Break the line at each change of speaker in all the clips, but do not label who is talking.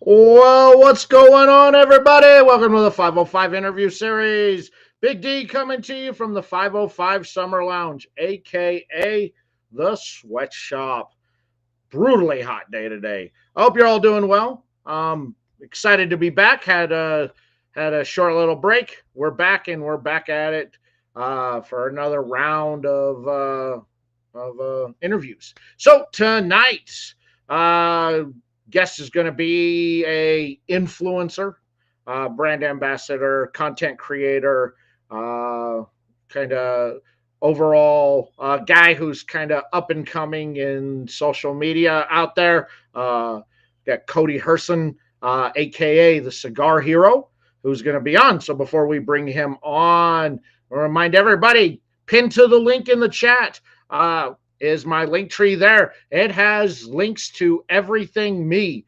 Well, what's going on, everybody? Welcome to the 505 interview series. Big D coming to you from the 505 Summer Lounge, a.k.a. the Sweatshop. Brutally hot day today. I hope you're all doing well. Excited to be back. Had a short little break. We're back and we're back at it for another round of interviews. So tonight, uh, guest is going to be a influencer, brand ambassador, content creator, kind of overall guy who's kind of up and coming in social media out there. Got Cody Hresan, a.k.a. the Cigar Hero, who's going to be on. So before we bring him on, I'll remind everybody, pin to the link in the chat. Is my link tree there? It has links to everything me,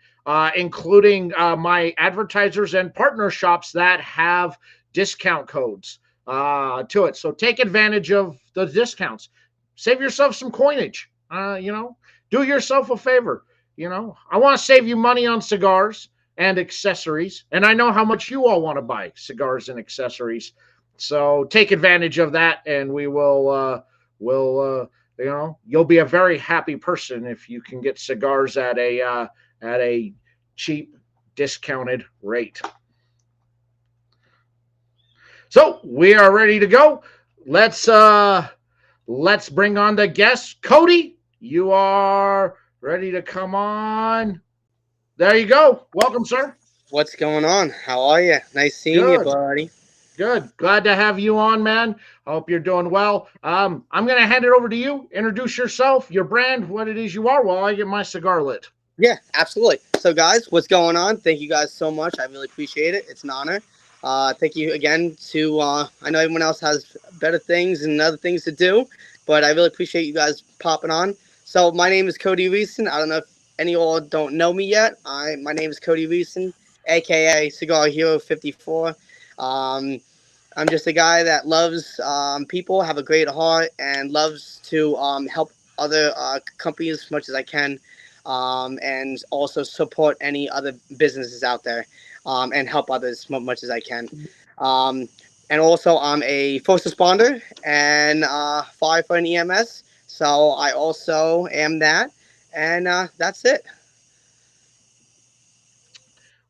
including my advertisers and partner shops that have discount codes to it. So take advantage of the discounts. Save yourself some coinage. Do yourself a favor. I want to save you money on cigars and accessories, and I know how much you all want to buy cigars and accessories. So take advantage of that, and you'll be a very happy person if you can get cigars at a cheap discounted rate. So we are ready to go. Let's bring on the guest. Cody, you are ready to come on. There you go. Welcome, sir.
What's going on? How are you? Nice seeing you,
Good.
buddy.
Good. Glad to have you on, man. I hope you're doing well. I'm going to hand it over to you. Introduce yourself, your brand, what it is you are while I get my cigar lit.
Yeah, absolutely. So, guys, what's going on? Thank you guys so much. I really appreciate it. It's an honor. Thank you again to, I know everyone else has better things and other things to do, but I really appreciate you guys popping on. So, my name is Cody Hresan. I don't know if any of y'all don't know me yet. My name is Cody Hresan, a.k.a. Cigar Hero 54. Um, I'm just a guy that loves people, have a great heart, and loves to help other companies as much as I can, and also support any other businesses out there, and help others as much as I can. Um, and also, I'm a first responder and firefighter and EMS, so I also am that, and that's it.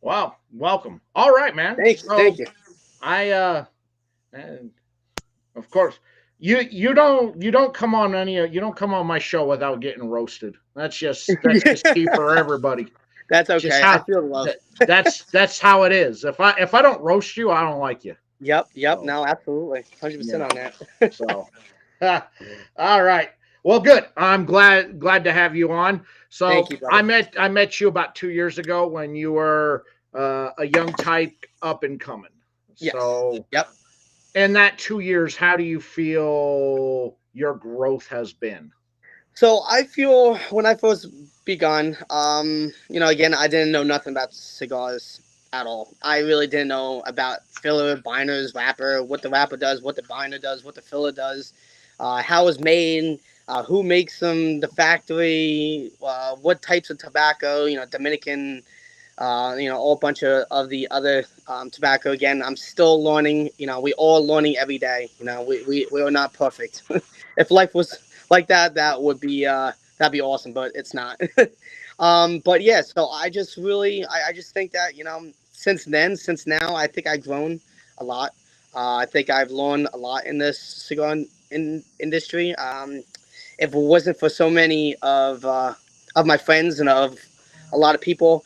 Wow. Welcome. All right, man.
Thank
So
you.
I and of course you don't come on you don't come on my show without getting roasted. That's just key for everybody.
That's
Just
okay. I
how
feel the love.
that's how it is. If I don't roast you, I don't like you.
Yep.
So
No, absolutely, 100%
yeah.
on that.
So all right. Well, good. I'm glad to have you on.
Thank
So
you,
I
brother.
met you about 2 years ago when you were a young type up and coming.
Yes.
So
Yep.
in that 2 years, how do you feel your growth has been?
So I feel when I first begun, again, I didn't know nothing about cigars at all. I really didn't know about filler, binders, wrapper, what the wrapper does, what the binder does, what the filler does, how it's made, who makes them, the factory, what types of tobacco, Dominican, a whole bunch of the other tobacco. Again, I'm still learning. We all learning every day. We are not perfect. If life was like that, that'd be awesome, but it's not. But yeah, so I just really, I just think that since now, I think I've grown a lot. I think I've learned a lot in this cigar industry. If it wasn't for so many of my friends and of a lot of people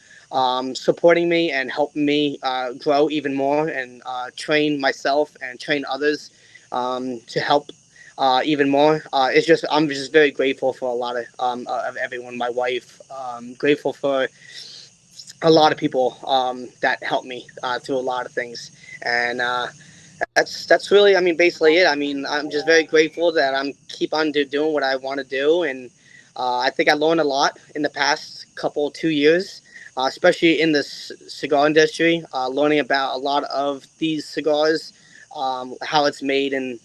supporting me and helping me grow even more and train myself and train others to help even more. It's just I'm just very grateful for a lot of everyone. My wife, grateful for a lot of people that helped me through a lot of things, and that's really, I mean, basically it. I mean, I'm just very grateful that I'm keep on doing what I want to do, and I think I learned a lot in the past couple 2 years, especially in the cigar industry, learning about a lot of these cigars, how it's made, and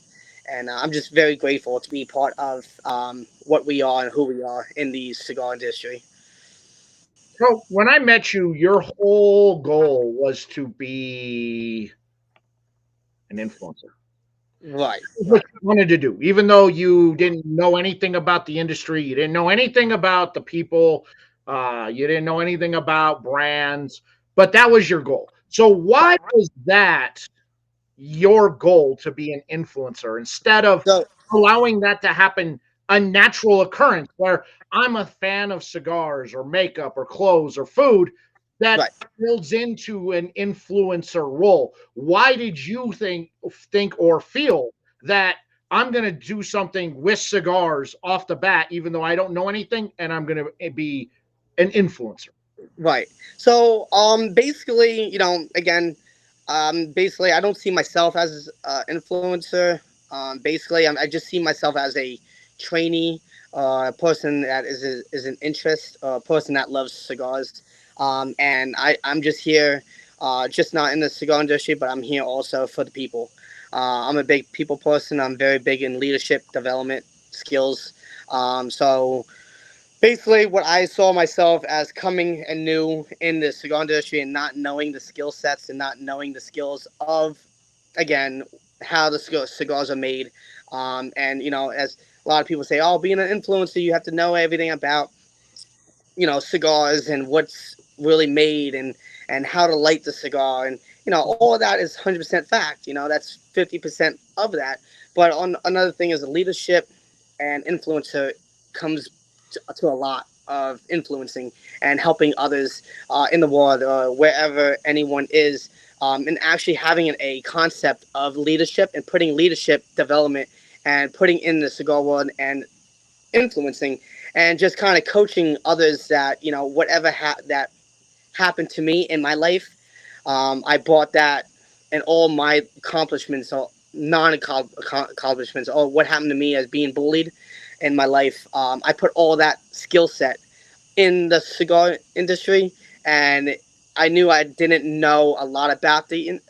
I'm just very grateful to be part of what we are and who we are in the cigar industry.
So when I met you, your whole goal was to be an influencer.
Right,
What
right,
you wanted to do, even though you didn't know anything about the industry, you didn't know anything about the people, you didn't know anything about brands, but that was your goal. So why
right.
was that your goal to be an influencer instead of
So
allowing that to happen, a natural occurrence where I'm a fan of cigars or makeup or clothes or food that
right.
builds into an influencer role? Why did you think or feel that I'm going to do something with cigars off the bat, even though I don't know anything, and I'm going to be an influencer?
Right. So, basically, again, basically, I don't see myself as an influencer. Basically, I just see myself as a trainee, a person that is an interest, a person that loves cigars. And I'm just here, just not in the cigar industry, but I'm here also for the people. I'm a big people person. I'm very big in leadership development skills. So basically what I saw myself as coming and new in the cigar industry and not knowing the skill sets and not knowing the skills of, again, how the cigars are made. And as a lot of people say, oh, being an influencer, you have to know everything about cigars and what's really made and how to light the cigar, and all of that is 100% fact. That's 50% of that. But on another thing is the leadership and influencer comes to a lot of influencing and helping others in the world, wherever anyone is, and actually having a concept of leadership and putting leadership development and putting in the cigar world and influencing and just kind of coaching others that whatever that happened to me in my life, I brought that and all my accomplishments or non-accomplishments or what happened to me as being bullied in my life. I put all that skill set in the cigar industry, and I knew I didn't know a lot about the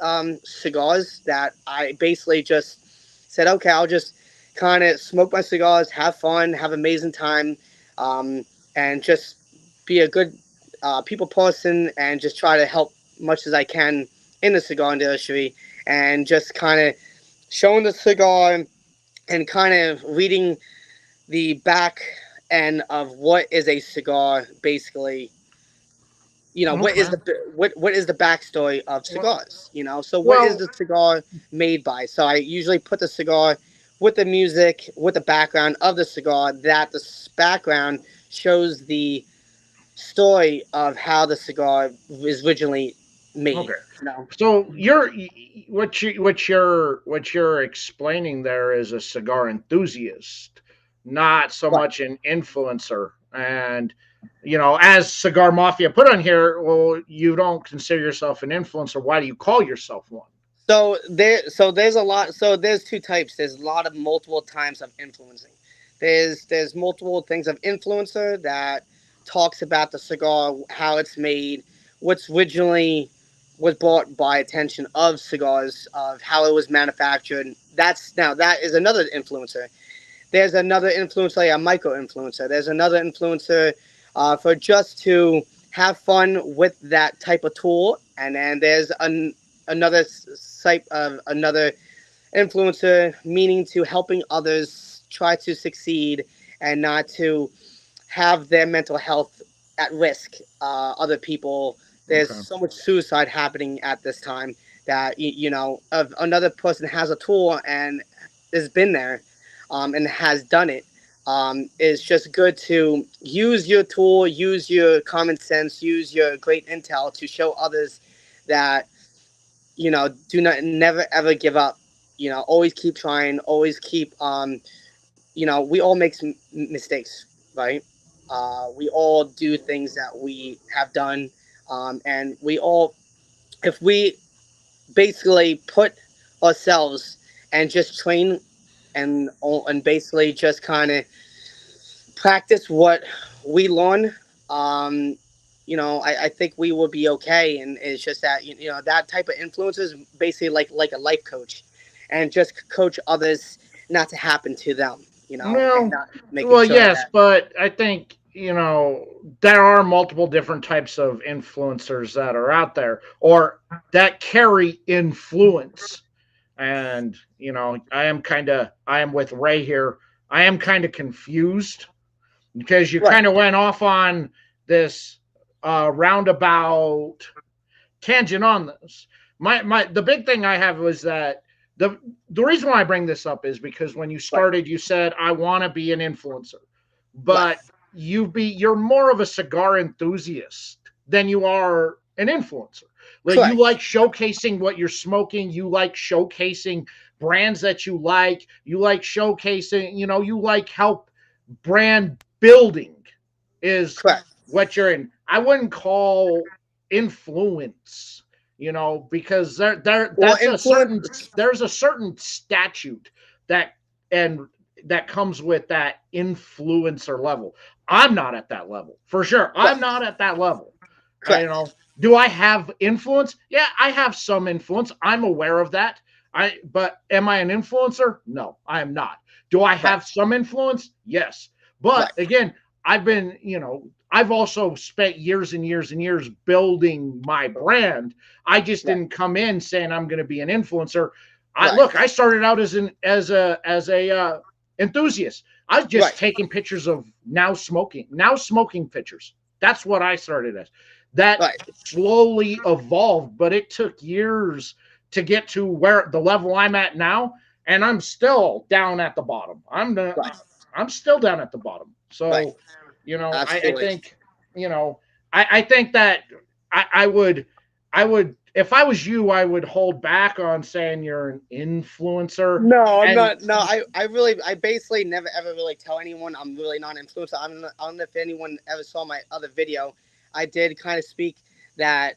cigars. That I basically just said, okay, I'll just kind of smoke my cigars, have fun, have amazing time, um, and just be a good people person, and just try to help much as I can in the cigar industry, and just kind of showing the cigar and kind of reading the back end of what is a cigar, basically. What is
Okay.
what is the backstory of
Well,
cigars? So what is
well,
the cigar made by? So I usually put the cigar with the music, with the background of the cigar, that the background shows the story of how the cigar was originally made.
okay. So what you're explaining there is a cigar enthusiast, not so
Right.
much an influencer. And as Cigar Mafia put on here, well, you don't consider yourself an influencer. Why do you call yourself one?
So there's a lot. So there's two types. There's a lot of multiple times of influencing. There's multiple things of influencer that talks about the cigar, how it's made, what's originally was brought by attention of cigars, of how it was manufactured. That is another influencer. There's another influencer, like a micro influencer. There's another influencer for just to have fun with that type of tool, and then there's another type of another influencer, meaning to helping others try to succeed and not to have their mental health at risk. Other people, there's
Okay.
so much suicide happening at this time that if another person has a tool and has been there, and has done it. It's just good to use your tool, use your common sense, use your great intel to show others that do not never ever give up. Always keep trying, always keep we all make some mistakes, right? We all do things that we have done, and we all, if we basically put ourselves and just train and basically just kind of practice what we learn, um, I think we will be okay. And it's just that that type of influence is basically like a life coach, and just coach others not to happen to them, and
Well,
not making
well,
sure
yes,
that
but I think there are multiple different types of influencers that are out there or that carry influence. And, I am with Ray here. I am kind of confused because you
Right.
kind of went off on this roundabout tangent on this. The big thing I have was that the reason why I bring this up is because when you
Right.
started, you said I want to be an influencer,
Right.
but you're more of a cigar enthusiast than you are an influencer. Like you
Correct.
like showcasing what you're smoking, you like showcasing brands that you like showcasing, you like help brand building is
Correct.
what you're in. I wouldn't call influence, because
Well,
that's a certain
influence.
there's a certain statute that and that comes with that influencer level. I'm not at that level for sure. I'm
Right.
not at that level.
Correct.
Do I have influence? Yeah, I have some influence. I'm aware of that. But am I an influencer? No, I am not. Do I
Right.
have some influence? Yes. But
Right.
again, I've also spent years and years and years building my brand. I just
Right.
didn't come in saying I'm going to be an influencer.
Right.
I started out as a enthusiast. I was
Right.
just taking pictures of now smoking pictures. That's what I started as. That
Right.
slowly evolved, but it took years to get to where the level I'm at now, and I'm still down at the bottom.
Right.
I'm still down at the bottom.
Right.
So, I
Absolutely.
think, I think that I would, if I was you, I would hold back on saying you're an influencer.
No, I'm
And
not. No, I basically never ever really tell anyone I'm really not an influencer. I don't know if anyone ever saw my other video. I did kind of speak that,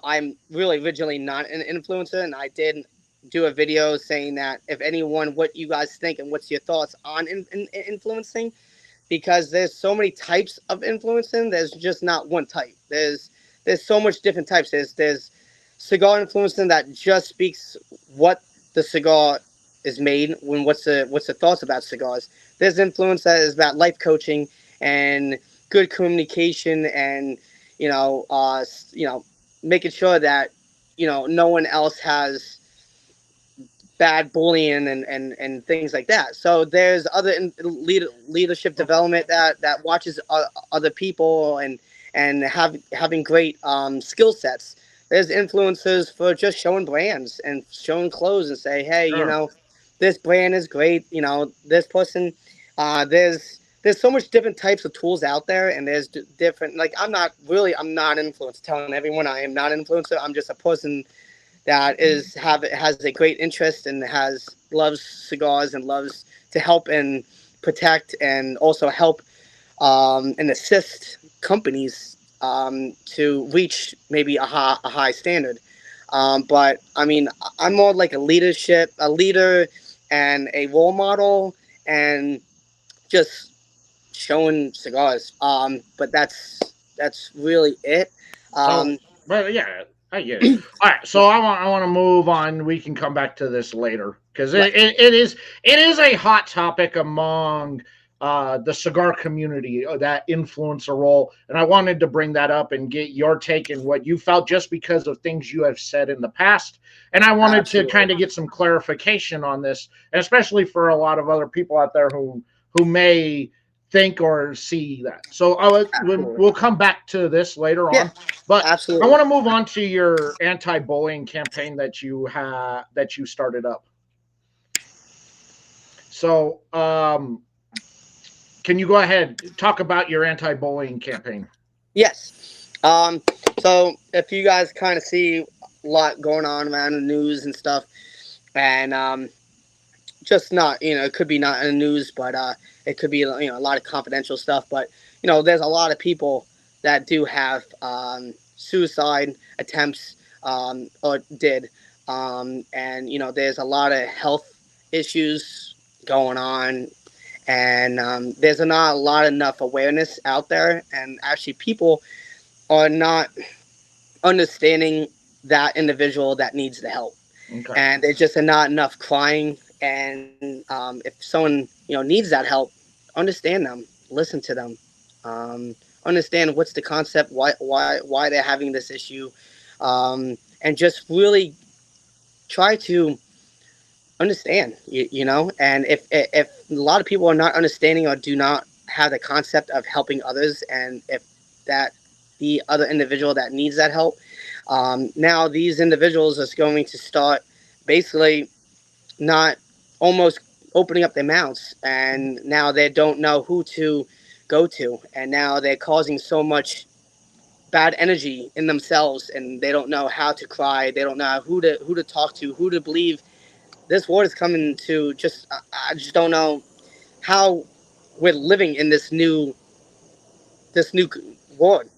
I'm really originally not an influencer, and I did do a video saying that if anyone, what you guys think and what's your thoughts on influencing, because there's so many types of influencing. There's just not one type. There's so much different types. There's cigar influencing that just speaks what the cigar is made when what's the thoughts about cigars. There's influence that is about life coaching and good communication and making sure that no one else has bad bullying and things like that. So there's other leadership development that watches other people and having great skill sets. There's influencers for just showing brands and showing clothes and say, hey,
sure.
this brand is great. This person. There's so much different types of tools out there, and there's different. Like I'm not an influencer. Telling everyone I am not an influencer. I'm just a person that has a great interest and loves cigars and loves to help and protect and also help and assist companies to reach maybe a high standard. But I mean, I'm more like a leader, and a role model, and just showing cigars. But that's really it.
So,
Um,
but yeah, I get it. All right, so I want to move on. We can come back to this later because
right.
it is a hot topic among the cigar community, that influencer role, and I wanted to bring that up and get your take and what you felt just because of things you have said in the past, and I wanted to
Absolutely.
kind of get some clarification on this, especially for a lot of other people out there who may think or see that. So
Absolutely.
we'll come back to this later
Yeah.
on, but I
Absolutely.
want to move on to your anti-bullying campaign that you started up. So, can you go ahead talk about your anti-bullying campaign?
Yes. So if you guys kind of see a lot going on around the news and stuff, and just not, it could be not in the news, but it could be, a lot of confidential stuff. But there's a lot of people that do have suicide attempts, or did, and there's a lot of health issues going on, and there's not a lot enough awareness out there, and actually people are not understanding that individual that needs the help,
Okay.
and there's just not enough crying. And if someone needs that help, understand them, listen to them, understand what's the concept, why they're having this issue, and just really try to understand, and if a lot of people are not understanding or do not have the concept of helping others, and if that the other individual that needs that help, now these individuals are going to start basically not almost opening up their mouths, and now they don't know who to go to, and now they're causing so much bad energy in themselves, and they don't know how to cry, they don't know who to talk to, who to believe. This world is coming to just, I just don't know how we're living in this new world.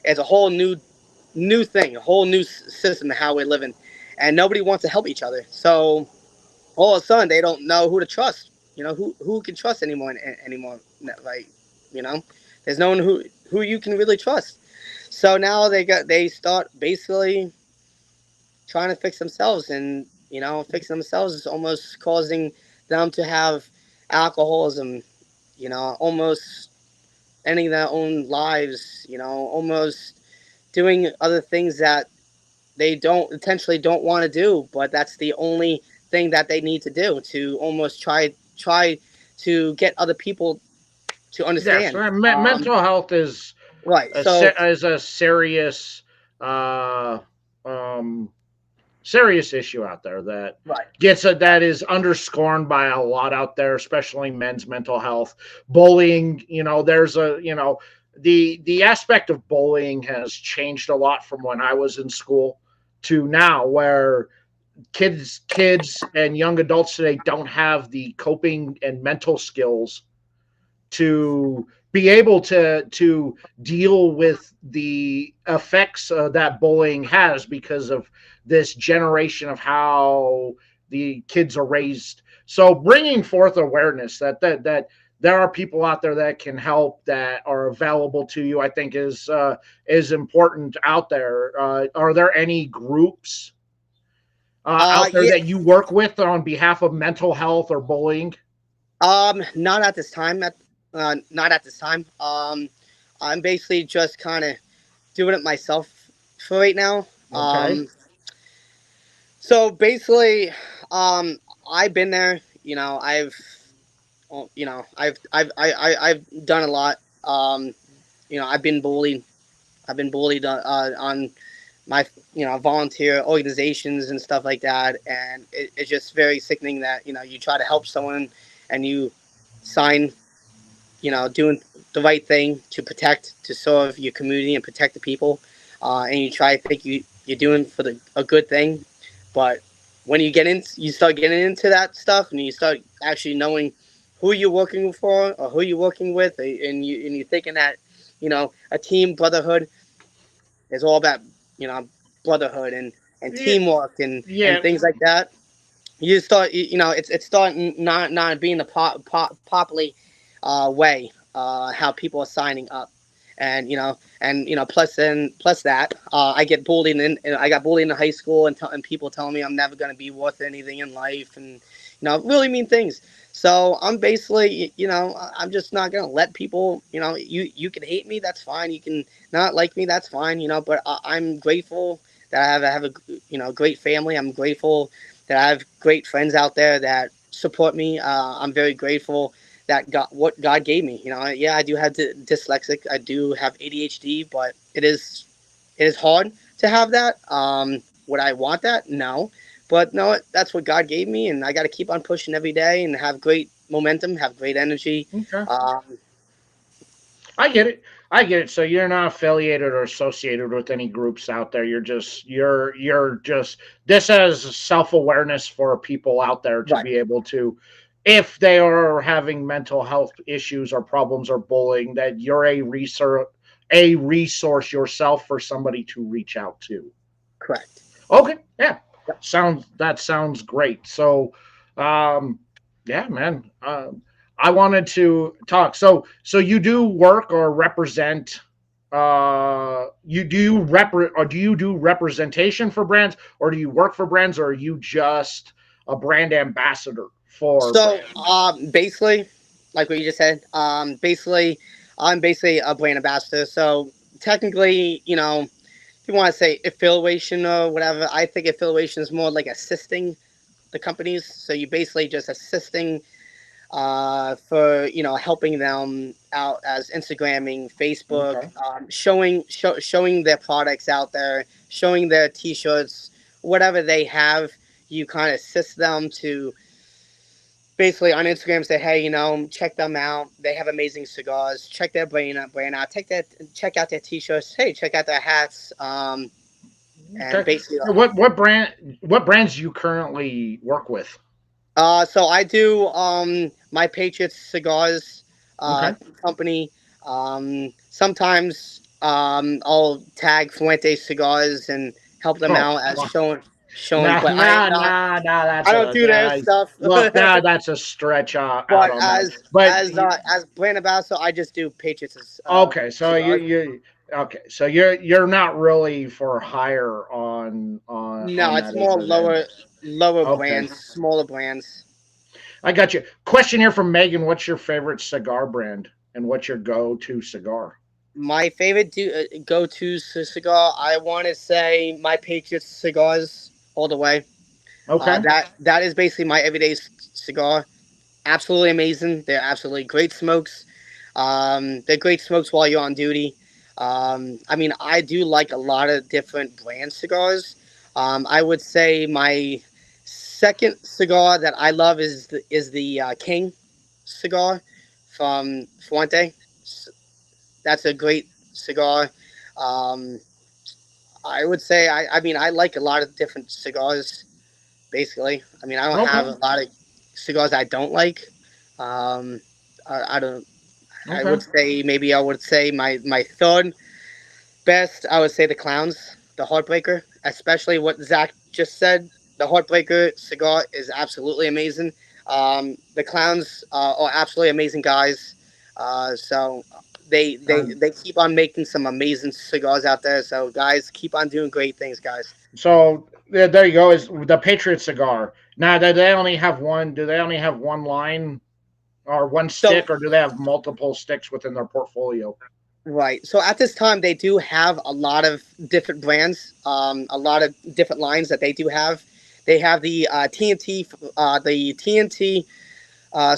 It's a whole new thing, a whole new system of how we're living, and nobody wants to help each other. So all of a sudden, they don't know who to trust. Who can trust anymore. Like, you know, there's no one who you can really trust. So now they start basically trying to fix themselves, and fixing themselves is almost causing them to have alcoholism, almost ending their own lives, almost doing other things that they don't intentionally don't want to do, but that's the only thing that they need to do to almost try to get other people to
Yes,
understand.
mental health is
Right. So
a serious uh, um, serious issue out there that
right.
that is underscored by a lot out there, especially men's mental health. Bullying, there's the aspect of bullying has changed a lot from when I was in school to now, where kids and young adults today don't have the coping and mental skills to be able to deal with the effects that bullying has because of this generation of how the kids are raised. So bringing forth awareness that there are people out there that can help, that are available to you, I think is important out there. Are there any groups out there
Yeah.
that you work with on behalf of mental health or bullying?
Not at this time. Not at this time. I'm basically just kind of doing it myself for right now.
Okay.
So basically, um, I've been there. I've done a lot. I've been bullied. I've been bullied on my volunteer organizations and stuff like that, and it's just very sickening that you try to help someone and you sign doing the right thing to protect, to serve your community and protect the people, and you try to think you're doing for a good thing, but when you start getting into that stuff, and you start actually knowing who you're working for or who you're working with, and you're thinking that a team brotherhood is all about brotherhood and
Yeah,
teamwork and
yeah.
things like that. You start it's starting not being the properly way how people are signing up, and plus that, I got bullied in high school, and people telling me I'm never going to be worth anything in life, and really mean things. So I'm basically, I'm just not going to let people, you can hate me, that's fine, you can not like me, that's fine, but I'm grateful that I have a great family. I'm grateful that I have great friends out there that support me. I'm very grateful that what God gave me. Yeah, I do have dyslexic. I do have ADHD, but it is hard to have that. Would I want that? No, but no, that's what God gave me, and I got to keep on pushing every day and have great momentum, have great energy.
Okay.
Um,
I get it. I get it. So you're not affiliated or associated with any groups out there. You're just this as self awareness for people out there to
right,
be able to, if they are having mental health issues or problems or bullying, that you're a resource yourself for somebody to reach out to.
correct.
Okay, yeah,
Yep.
sounds great. So, um, yeah, man, I wanted to talk. So you do work or represent. Do you do representation for brands, or do you work for brands, or are you just a brand ambassador for
So
brands?
basically, like what you just said, basically, I'm basically a brand ambassador. So technically, if you want to say affiliation or whatever, I think affiliation is more like assisting the companies. So you basically just assisting for helping them out as Instagramming, Facebook,
Okay.
showing their products out there, showing their T-shirts, whatever they have. You kind of assist them to basically on Instagram say, hey, check them out. They have amazing cigars. Check their brand out. Check out their T-shirts. Hey, check out their hats. And
Okay.
basically,
What brands do you currently work with?
so I do my Patriots cigars
Okay.
company. Sometimes I'll tag Fuente cigars and help them
Oh,
out as
well,
showing,
nah,
but I am
nah,
not.
nah, nah.
I don't do their stuff.
Look, nah, that's a stretch out
But
on that. But
as brand ambassador, I just do Patriots
okay, so
cigars.
you're not really for hire
No,
on
it's
that as
more
an ambassador.
lower
Okay,
brands, smaller brands.
I got you. Question here from Megan: what's your favorite cigar brand, and what's your go-to cigar?
My favorite go to cigar, I want to say my Patriots cigars all the way.
Okay,
That is basically my everyday cigar. Absolutely amazing. They're absolutely great smokes. They're great smokes while you're on duty. I mean, I do like a lot of different brand cigars. I would say my second cigar that I love is the King cigar from Fuente. That's a great cigar. Um, I would say I mean I like a lot of different cigars. Basically, I mean I don't have
okay,
a lot of cigars I don't like. Um, I don't. I
okay.
would say maybe I would say my third best. I would say the Clowns, the Heartbreaker, especially what Zach just said. The Heartbreaker cigar is absolutely amazing. The Clowns are absolutely amazing guys. So they keep on making some amazing cigars out there. So guys, keep on doing great things, guys.
So yeah, there you go. Is the Patriot cigar? Now, do they only have one? Do they only have one line or one
So
stick, or do they have multiple sticks within their portfolio?
right. So at this time, they do have a lot of different brands, a lot of different lines that they do have. They have the TNT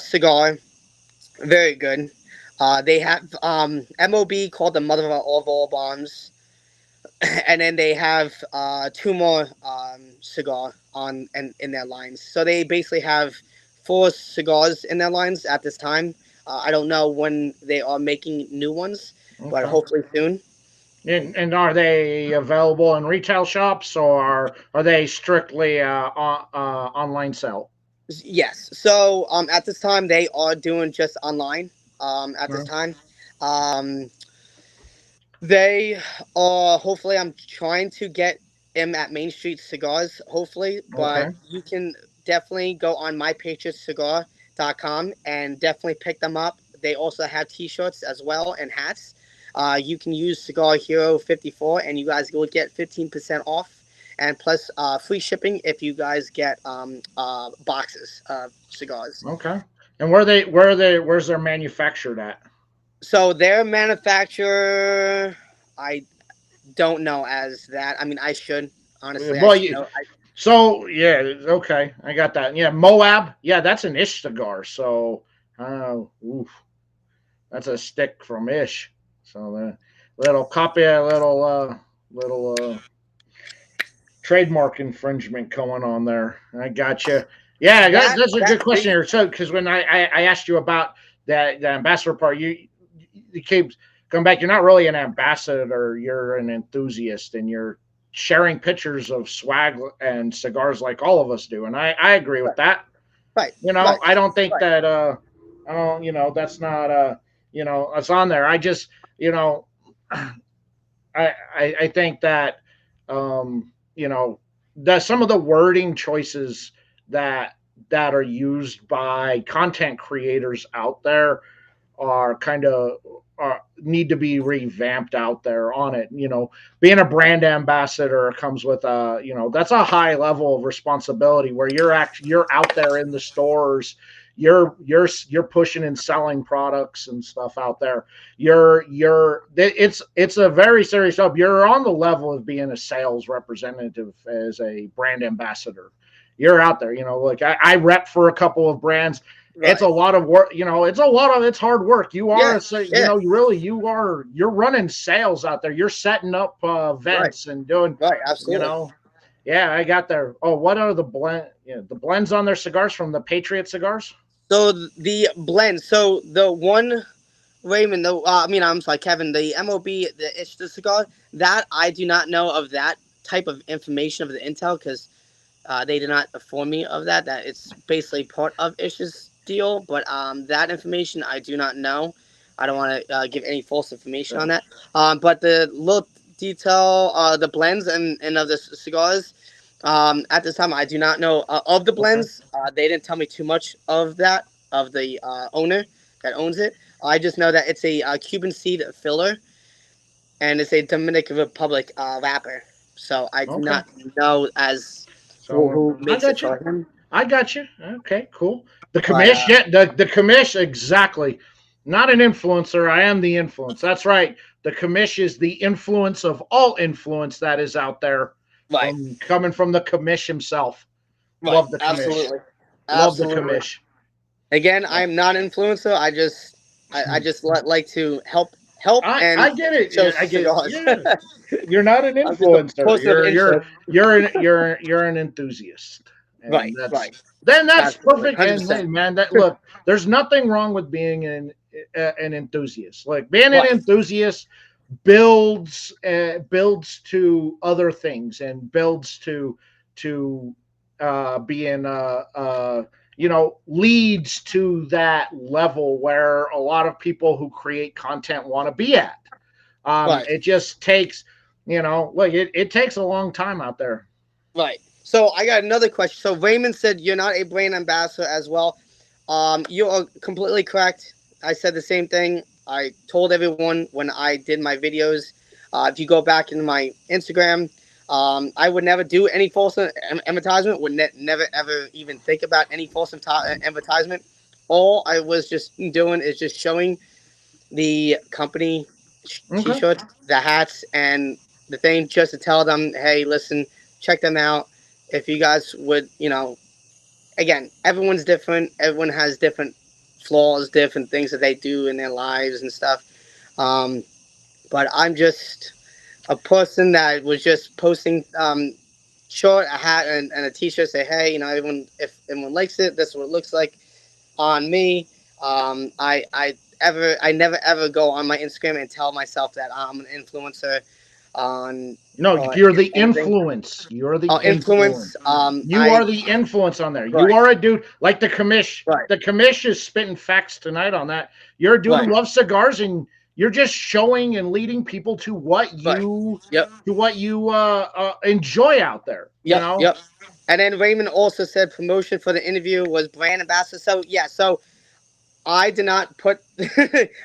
cigar, very good. They have MOB called the Mother of all bombs, and then they have two more cigar in their lines. So they basically have four cigars in their lines at this time. I don't know when they are making new ones, but
Okay.
hopefully soon.
And are they available in retail shops, or are they strictly online sell?
Yes. So at this time they are doing just online. At this
Okay.
time, um, they are hopefully. I'm trying to get him at Main Street Cigars. Hopefully, but
Okay.
you can definitely go on mypatriotcigar.com and definitely pick them up. They also have T-shirts as well and hats. You can use Cigar Hero 54, and you guys will get 15% off, and plus free shipping if you guys get boxes of cigars.
Okay. And where's their manufactured at?
So their manufacturer, I don't know as that. I mean, I should honestly, I
Well,
should know.
so yeah, okay, I got that. Yeah, Moab. Yeah, that's an Ish cigar. So, oof, that's a stick from Ish. So the little copy, little trademark infringement going on there. I got you. Yeah, that's a
That
good question here. So, because when I asked you about the ambassador part, you keep coming back. You're not really an ambassador. You're an enthusiast, and you're sharing pictures of swag and cigars like all of us do. And I agree with
right,
that.
right,
I don't think
right,
that I don't that's not it's on there. I just you know I think that that some of the wording choices that that are used by content creators out there are kind of need to be revamped out there on it. Being a
right,
brand ambassador comes with that's a high level of responsibility where you're out there in the stores, you're pushing and selling products and stuff out there. It's a very serious job. You're on the level of being a sales representative as a brand ambassador. You're out there, like I rep for a couple of brands. It's
Right.
a lot of work, it's hard work. You
Yeah.
are,
Yeah.
you're running sales out there. You're setting up
Right.
events and doing,
Right.
you
Absolutely.
know, yeah, I got there. Oh, what are the blends on their cigars from the Patriot cigars?
So the blend. So the one Raymond, I mean, I'm sorry, Kevin. The MOB, the cigar that I do not know of that type of information of the intel because they did not inform me of that. That it's basically part of Ish's deal, but that information I do not know. I don't want to give any false information
Yeah.
on that. But the little detail, the blends and of the cigars. At this time, I do not know of the
Okay.
blends. They didn't tell me too much of that of the owner that owns it. I just know that it's a Cuban seed filler and it's a Dominican Republic wrapper. So I do
Okay.
not know as
So
who
I
makes it
got you.
for him.
I got you. Okay, cool. The
But
commish, yeah, the commish, exactly. Not an influencer. I am the influence. That's right. The commish is the influence of all influence that is out there
right,
from coming from the commish himself.
right,
Love the commish.
absolutely,
Love the
absolutely.
commish.
Again,
Yeah.
I am not an influencer. I just like to help
I
and
get it.
show
Yeah, I get it.
cigars.
Yeah. You're not an
I'm just a
influencer.
person of interest.
You're an enthusiast, and
Right, right,
that's
absolutely,
perfect.
hundred
And hey,
percent.
man, that look, there's nothing wrong with being an enthusiast. Like being an
Right,
enthusiast builds to other things and builds to being leads to that level where a lot of people who create content want to be at.
right.
It just takes, like it takes a long time out there.
Right. So I got another question. So Raymond said you're not a brand ambassador as well. You are completely correct. I said the same thing. I told everyone when I did my videos. If you go back into my Instagram, I would never do any false advertisement. Would never ever even think about any false advertisement. All I was just doing is just showing the company
Okay.
t-shirts, the hats, and the thing just to tell them, hey, listen, check them out. If you guys would, again, everyone's different. Everyone has different flaws, different things that they do in their lives and stuff. Um, but I'm just a person that was just posting short, a hat and a t-shirt. Say, hey, everyone, if everyone likes it, this is what it looks like on me. I never ever go on my Instagram and tell myself that I'm an influencer on
No, you're the
anything.
influence. You're the influence.
Influence.
You are the influence on there. You
Right,
are a dude like the commish.
right,
The commish is spitting facts tonight on that. You're a dude
right,
who loves cigars, and you're just showing and leading people
right. Yep,
to what you enjoy out there.
yep, yep. And then Raymond also said promotion for the interview was brand ambassador. So yeah, so I did not put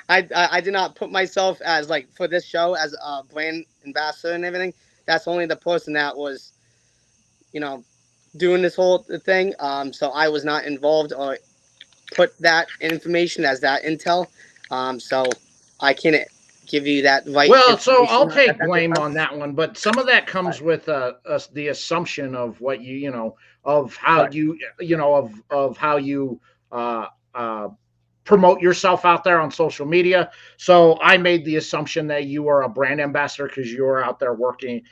I did not put myself as like for this show as a brand ambassador and everything. That's only the person that was you know doing this whole thing. So I was not involved or put that information as that intel. So I can't give you that right
Well, so I'll
information
take
at this
blame
time.
on that one, but some of that
Right,
comes with the assumption of what of how
right,
of how you uh, uh, promote yourself out there on social media. So I made the assumption that you are a brand ambassador because you're out there working,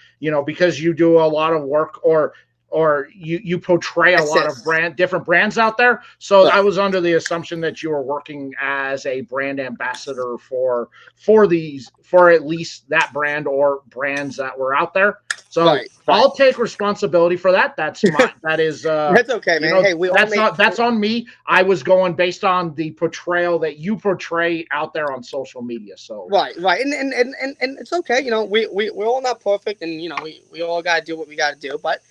because you do a lot of work or you portray a lot of
assist.
different brands out there. So I
Right,
was under the assumption that you were working as a brand ambassador for at least that brand or brands that were out there. So
right, right.
I'll take responsibility for that. That is
That's okay, man. Hey, we all make
that's on me. I was going based on the portrayal that you portray out there on social media. So
right, right, and it's okay. We're all not perfect, and we all gotta do what we gotta do. But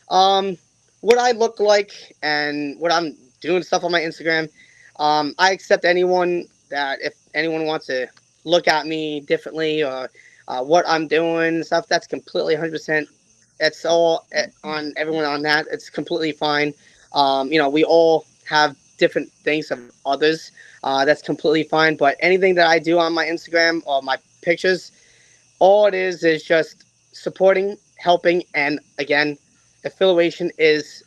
um, what I look like and what I'm doing stuff on my Instagram, I accept anyone that if anyone wants to look at me differently or what I'm doing and stuff, that's completely 100%. It's all on everyone on that. It's completely fine. We all have different things of others, that's completely fine. But anything that I do on my Instagram or my pictures, all it is just supporting, helping, and again, affiliation is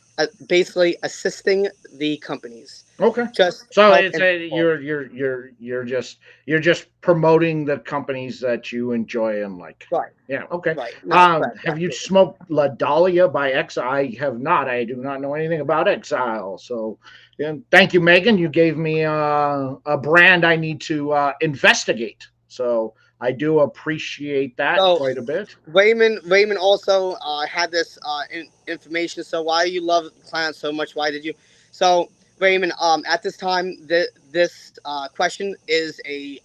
basically assisting the companies.
Okay.
Just
So
help
it's
and
a
support.
you're just promoting the companies that you enjoy and like.
Right,
Yeah. Okay.
right. No, correct.
Have you
Absolutely.
smoked La Dahlia by Exile? I have not. I do not know anything about Exile. So, yeah, thank you, Megan. You gave me a brand I need to investigate. So I do appreciate that
So
quite a bit.
Raymond also had this information. So why you love clowns so much? Why did you? So Raymond, at this time, this question is a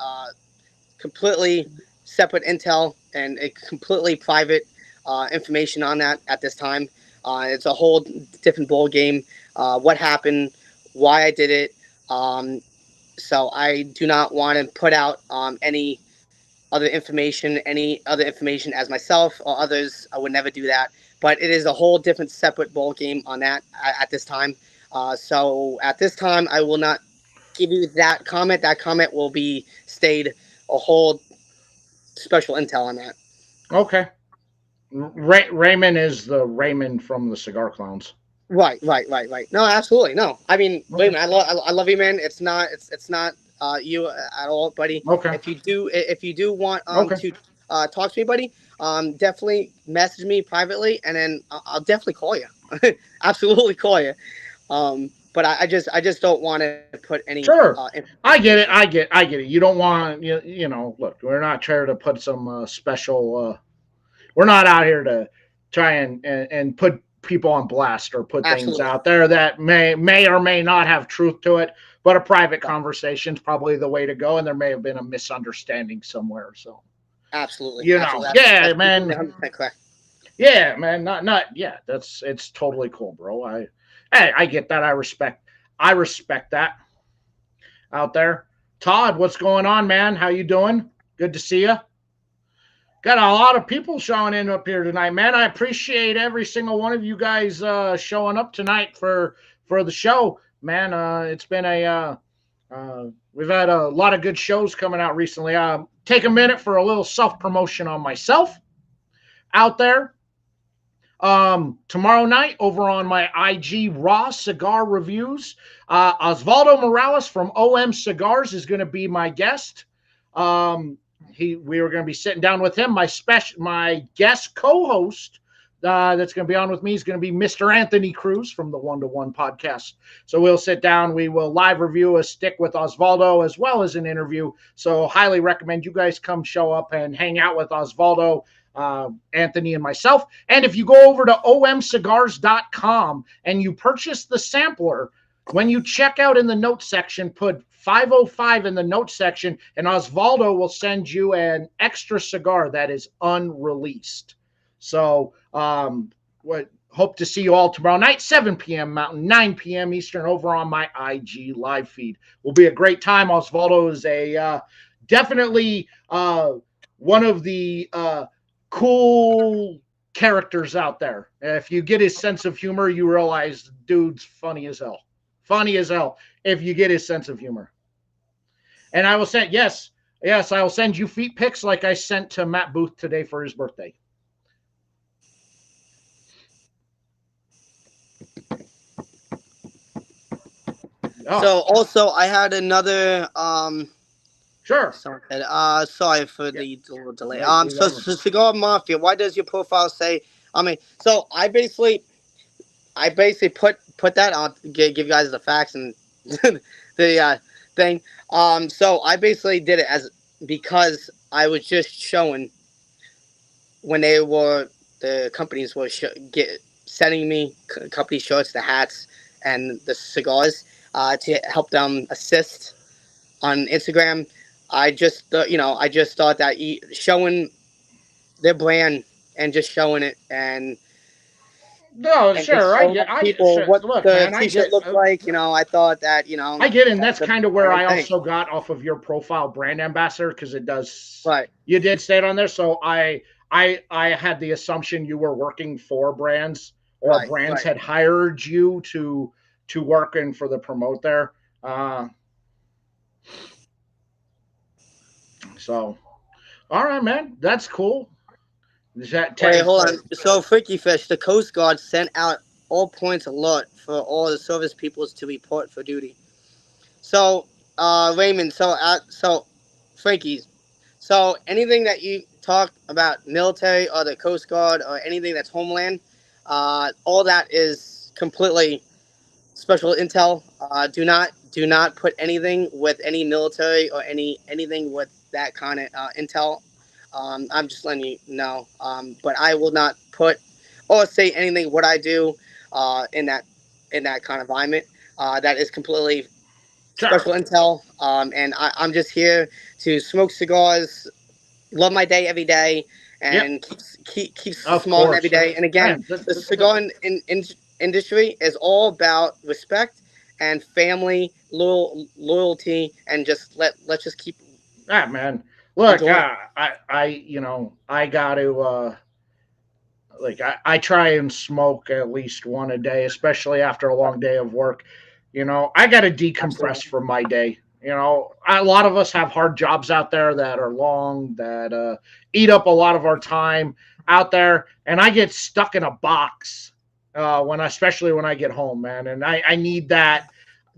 completely separate intel and a completely private information on that at this time. It's a whole different ball game. What happened? Why I did it? Um, so I do not want to put out any other information as myself or others. I would never do that. But it is a whole different separate ball game on that at this time. So at this time, I will not give you that comment. That comment will be stayed a whole special intel on that.
Okay. Raymond is the Raymond from the Cigar Clowns.
Right. No, absolutely. No, I mean, wait a
Okay.
minute. I love you, man. It's not you at all, buddy.
Okay.
If you do want
Okay.
to talk to me, buddy, definitely message me privately, and then I'll definitely call you. Absolutely call you. But I just don't want to put any
Sure. I
information.
get it. I get it. You don't want look, we're not trying to put some special we're not out here to try and put people on blast or put things
Absolutely.
out there that may or may not have truth to it, but a private
Right.
conversation is probably the way to go, and there may have been a misunderstanding somewhere. So,
Absolutely.
yeah,
That's completely
man.
100% correct.
Yeah, man. Not yeah, that's it's totally cool, bro. I get that. I respect that out there. Todd, what's going on, man? How you doing? Good to see you. Got a lot of people showing in up here tonight, man. I appreciate every single one of you guys showing up tonight for the show, man. It's been we've had a lot of good shows coming out recently. Take a minute for a little self promotion on myself out there. Tomorrow night over on my IG Raw Cigar Reviews, Osvaldo Morales from OM Cigars is going to be my guest. We were going to be sitting down with him. My guest co-host that's going to be on with me is going to be Mr. Anthony Cruz from the One to One podcast. So we'll sit down. We will live review a stick with Osvaldo as well as an interview. So highly recommend you guys come show up and hang out with Osvaldo, Anthony, and myself. And if you go over to omcigars.com and you purchase the sampler, when you check out in the notes section, put 505 in the notes section, and Osvaldo will send you an extra cigar that is unreleased. So, hope to see you all tomorrow night, 7 p.m. Mountain, 9 p.m. Eastern, over on my IG live feed. Will be a great time. Osvaldo is a definitely one of the cool characters out there. If you get his sense of humor, you realize dude's funny as hell. Funny as hell if you get his sense of humor. And I will send, yes, I will send you feet pics like I sent to Matt Booth today for his birthday. Oh,
So also, I had another
sure.
sorry for
Yeah,
the little delay. So,
whatever.
so Cigar Mafia. Why does your profile say? I mean, so I basically put that on. Give you guys the facts and the thing. So I basically did it as because I was just showing when the companies were get sending me company shirts, the hats, and the cigars to help them assist on Instagram. I just thought that showing their brand and just showing it
No,
and just
sure.
showing other people
Sure.
what
Look,
the
man, I
T-shirt
get,
looked like. I thought that
I get, and that's
that's
kind of
the
where
right
I
thing.
also got off of your profile, brand ambassador, because it does.
Right,
You did say it on there, so I had the assumption you were working for brands or brands
right,
had hired you to working for the promote there. Uh, so, all right, man, that's cool. Is that
Wait, hold on. So, Freaky Fish, the Coast Guard sent out all points alert for all the service peoples to report for duty. So, Raymond, so, Frankie's, so anything that you talk about military or the Coast Guard or anything that's homeland, all that is completely special intel. Do not put anything with any military or anything with that kind of intel. I'm just letting you know. But I will not put or say anything what I do in that kind of environment. That is completely
sure?
special intel. And I'm just here to smoke cigars, love my day every day,
Yep,
and keeps
of
smiling every
course.
day. And again,
Man,
the cigar industry is all about respect and family loyalty, and just let's just keep
man. Look,
enjoying.
I got to I try and smoke at least one a day, especially after a long day of work. I got to decompress
Absolutely.
from my day. A lot of us have hard jobs out there that are long, that eat up a lot of our time out there, and I get stuck in a box especially when I get home, man. And I need that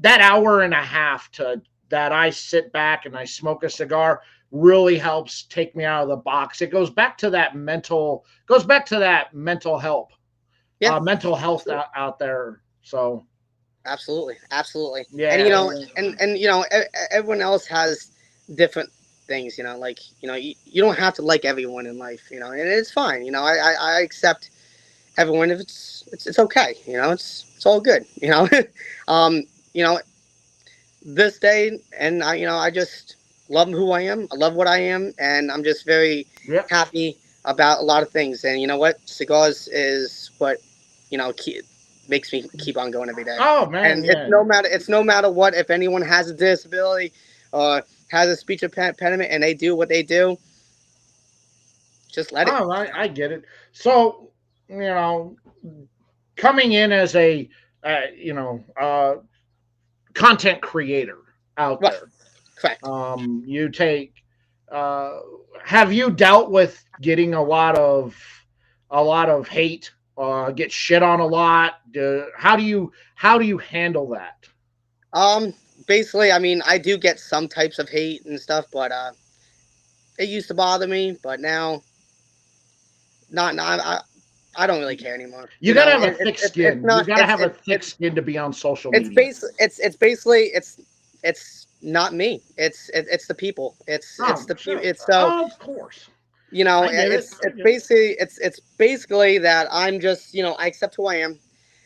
hour and a half to that I sit back and I smoke a cigar really helps take me out of the box. It goes back to that
Yeah,
mental health
absolutely.
out there. So
Absolutely. And
yeah,
everyone else has different things. Like you don't have to like everyone in life. And it's fine. I accept everyone if it's okay. It's all good. um, you know, this day, and I just love who I am. I love what I am, and I'm just very
yeah.
happy about a lot of things. And you know what, cigars is what makes me keep on going every day.
Oh man,
And
yeah.
it's no matter what. If anyone has a disability or has a speech impediment and they do what they do, just let it.
Oh, I get it. So you know, coming in as a uh, you know uh, content creator out
Right.
there,
Correct.
you take. Uh, have you dealt with getting a lot of hate? Get shit on a lot. How do you handle that?
Um. Basically, I mean, I do get some types of hate and stuff, but it used to bother me, but now, not. I don't really care anymore.
You gotta have a thick
It's
skin. You
not.
gotta have a thick skin to be on social
It's
media.
it's basically it's not me. It's the people. It's
Oh,
the people.
sure.
It's so
Oh, of course. I get it.
it's
I
it's
get it.
basically it's basically that I'm just I accept who I am,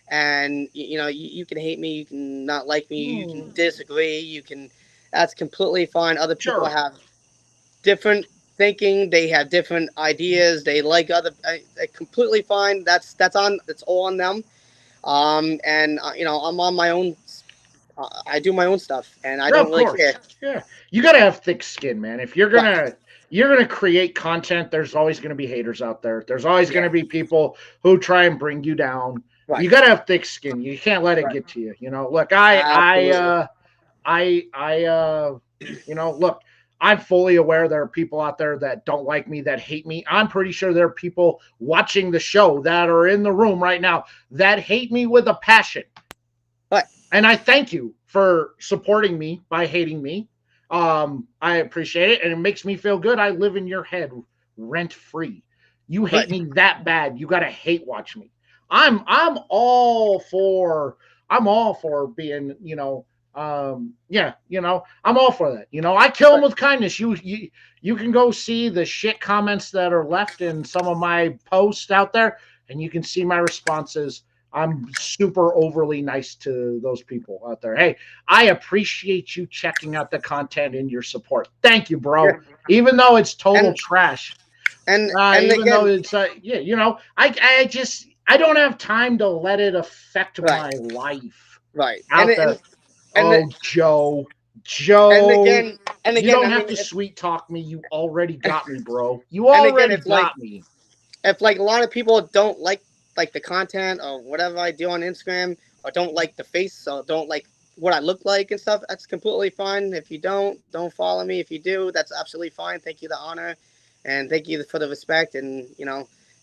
and you can hate me, you can not like me, you can
Hmm,
disagree, you can. That's completely fine. Other people
sure.
have different thinking. They have different ideas. They like other. Completely fine. That's on. It's all on them. And I'm on my own. I do my own stuff, and I
Yeah,
don't
of
really care.
course. Yeah. You gotta have thick skin, man. If you're
Right.
gonna you're gonna create content, there's always gonna be haters out there. There's always
Yeah.
gonna be people who try and bring you down.
Right.
You gotta have thick skin. You can't let it
Right.
get to you. Look,
Absolutely.
look, I'm fully aware there are people out there that don't like me, that hate me. I'm pretty sure there are people watching the show that are in the room right now that hate me with a passion.
Right.
And I thank you for supporting me by hating me. I appreciate it, and it makes me feel good. I live in your head rent free. You hate
Right.
me that bad, you gotta hate watch me. I'm all for being, yeah, I'm all for that. I kill them
Right.
with kindness. You can go see the shit comments that are left in some of my posts out there, and you can see my responses. I'm super overly nice to those people out there. Hey, I appreciate you checking out the content and your support. Thank you,
Yeah.
bro. Even though it's total
And
trash,
and
even though
again.
it's yeah, I don't have time to let it affect
Right.
my life
Right.
out there.
And
Oh, Joe,
and
Joe,
again and
you
again.
don't
I
have
mean,
to
if
sweet talk me. You already got me, bro. You
and again,
already got me.
if like a lot of people don't like the content or whatever I do on Instagram or don't like the face or don't like what I look like and stuff, that's completely fine. If you don't follow me. If you do, that's absolutely fine. Thank you the honor, and thank you for the respect, and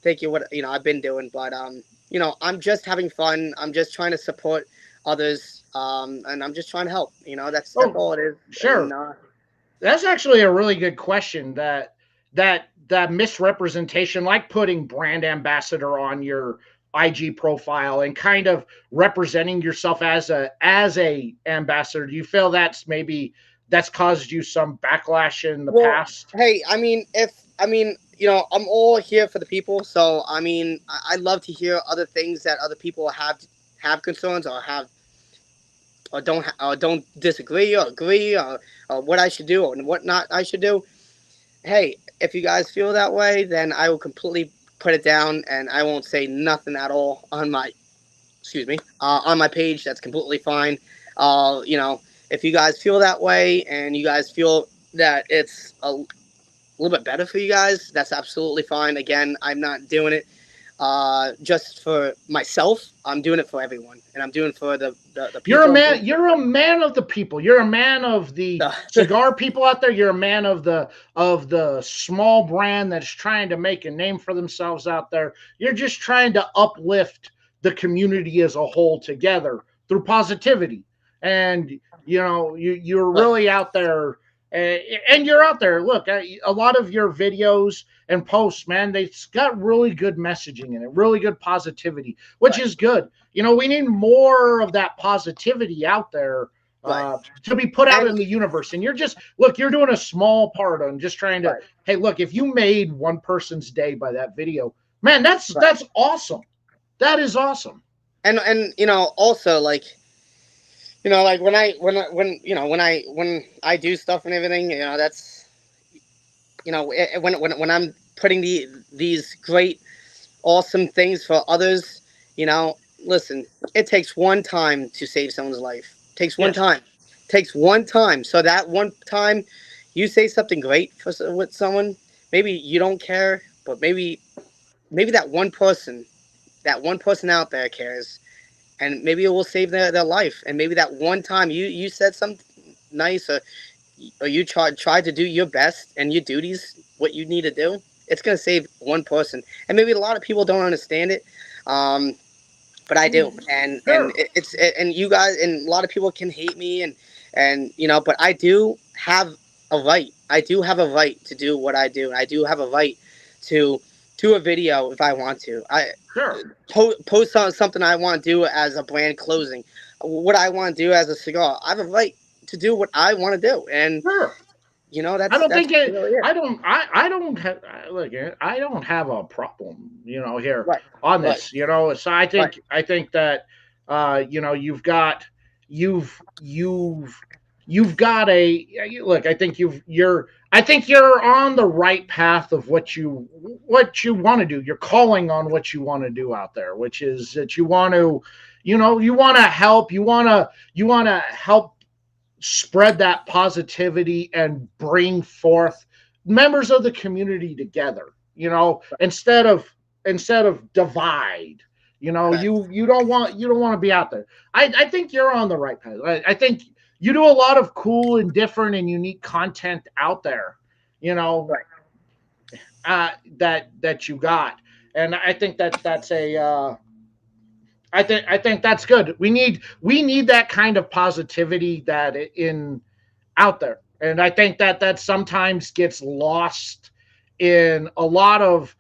thank you what I've been doing. But I'm just having fun. I'm just trying to support others, and I'm just trying to help. That's
Oh,
all it is. And
sure. That's actually a really good question. That misrepresentation, like putting brand ambassador on your IG profile and kind of representing yourself as a ambassador. Do you feel that's caused you some backlash in the
well,
past?
hey, I mean, if I mean, I'm all here for the people. So I mean, I love to hear other things that other people have concerns or have or don't disagree or agree or what I should do or what not I should do. Hey, if you guys feel that way, then I will completely put it down and I won't say nothing at all on my on my page. That's completely fine. If you guys feel that way and you guys feel that it's a little bit better for you guys, that's absolutely fine. Again, I'm not doing it just for myself. I'm doing it for everyone, and I'm doing it for the
You're a
people. I'm doing
man. You're a man of the people. You're a man of the cigar people out there. You're a man of the small brand that's trying to make a name for themselves out there. You're just trying to uplift the community as a whole together through positivity. And you're
right,
really out there, and you're out there. Look, a lot of your videos and posts, man, they've got really good messaging in it, really good positivity, which
right,
is good. We need more of that positivity out there
right,
to be put out
and
in the universe. And you're doing a small part on just trying to,
right,
hey, look, if you made one person's day by that video, man, that's
right,
that's awesome. That is awesome.
and also like like when I do stuff and everything, that's when I'm putting these great awesome things for others. Listen, it takes one time to save someone's life. It takes one
Yes.
time. It takes one time. So that one time, you say something great with someone. Maybe you don't care, but maybe that one person out there cares, and maybe it will save their life. And maybe that one time you said something nice, or you tried to do your best and your duties, what you need to do. It's gonna save one person, and maybe a lot of people don't understand it. Um, but I do, and
Sure.
and you guys and a lot of people can hate me and but I do have a right. I do have a right to do what I do. I do have a right to do a video if I want to. I
Sure.
post on something I want to do as a brand closing, what I want to do as a cigar. I have a right to do what I want to do, and
Sure. I don't
that's
think it.
really it.
I don't have. Look, I don't have a problem. Here
Right,
on
right,
this. So
right,
I think that you've got a look. I think you're on the right path of what you want to do. You're calling on what you want to do out there, which is that you want to help. You want to help spread that positivity and bring forth members of the community together, instead of divide.
right,
You don't want to be out there. I think you're on the right path. I think you do a lot of cool and different and unique content out there, you know,
right.
that you got. And I think that's a I think that's good. We need that kind of positivity that in out there. And I think that sometimes gets lost in a lot of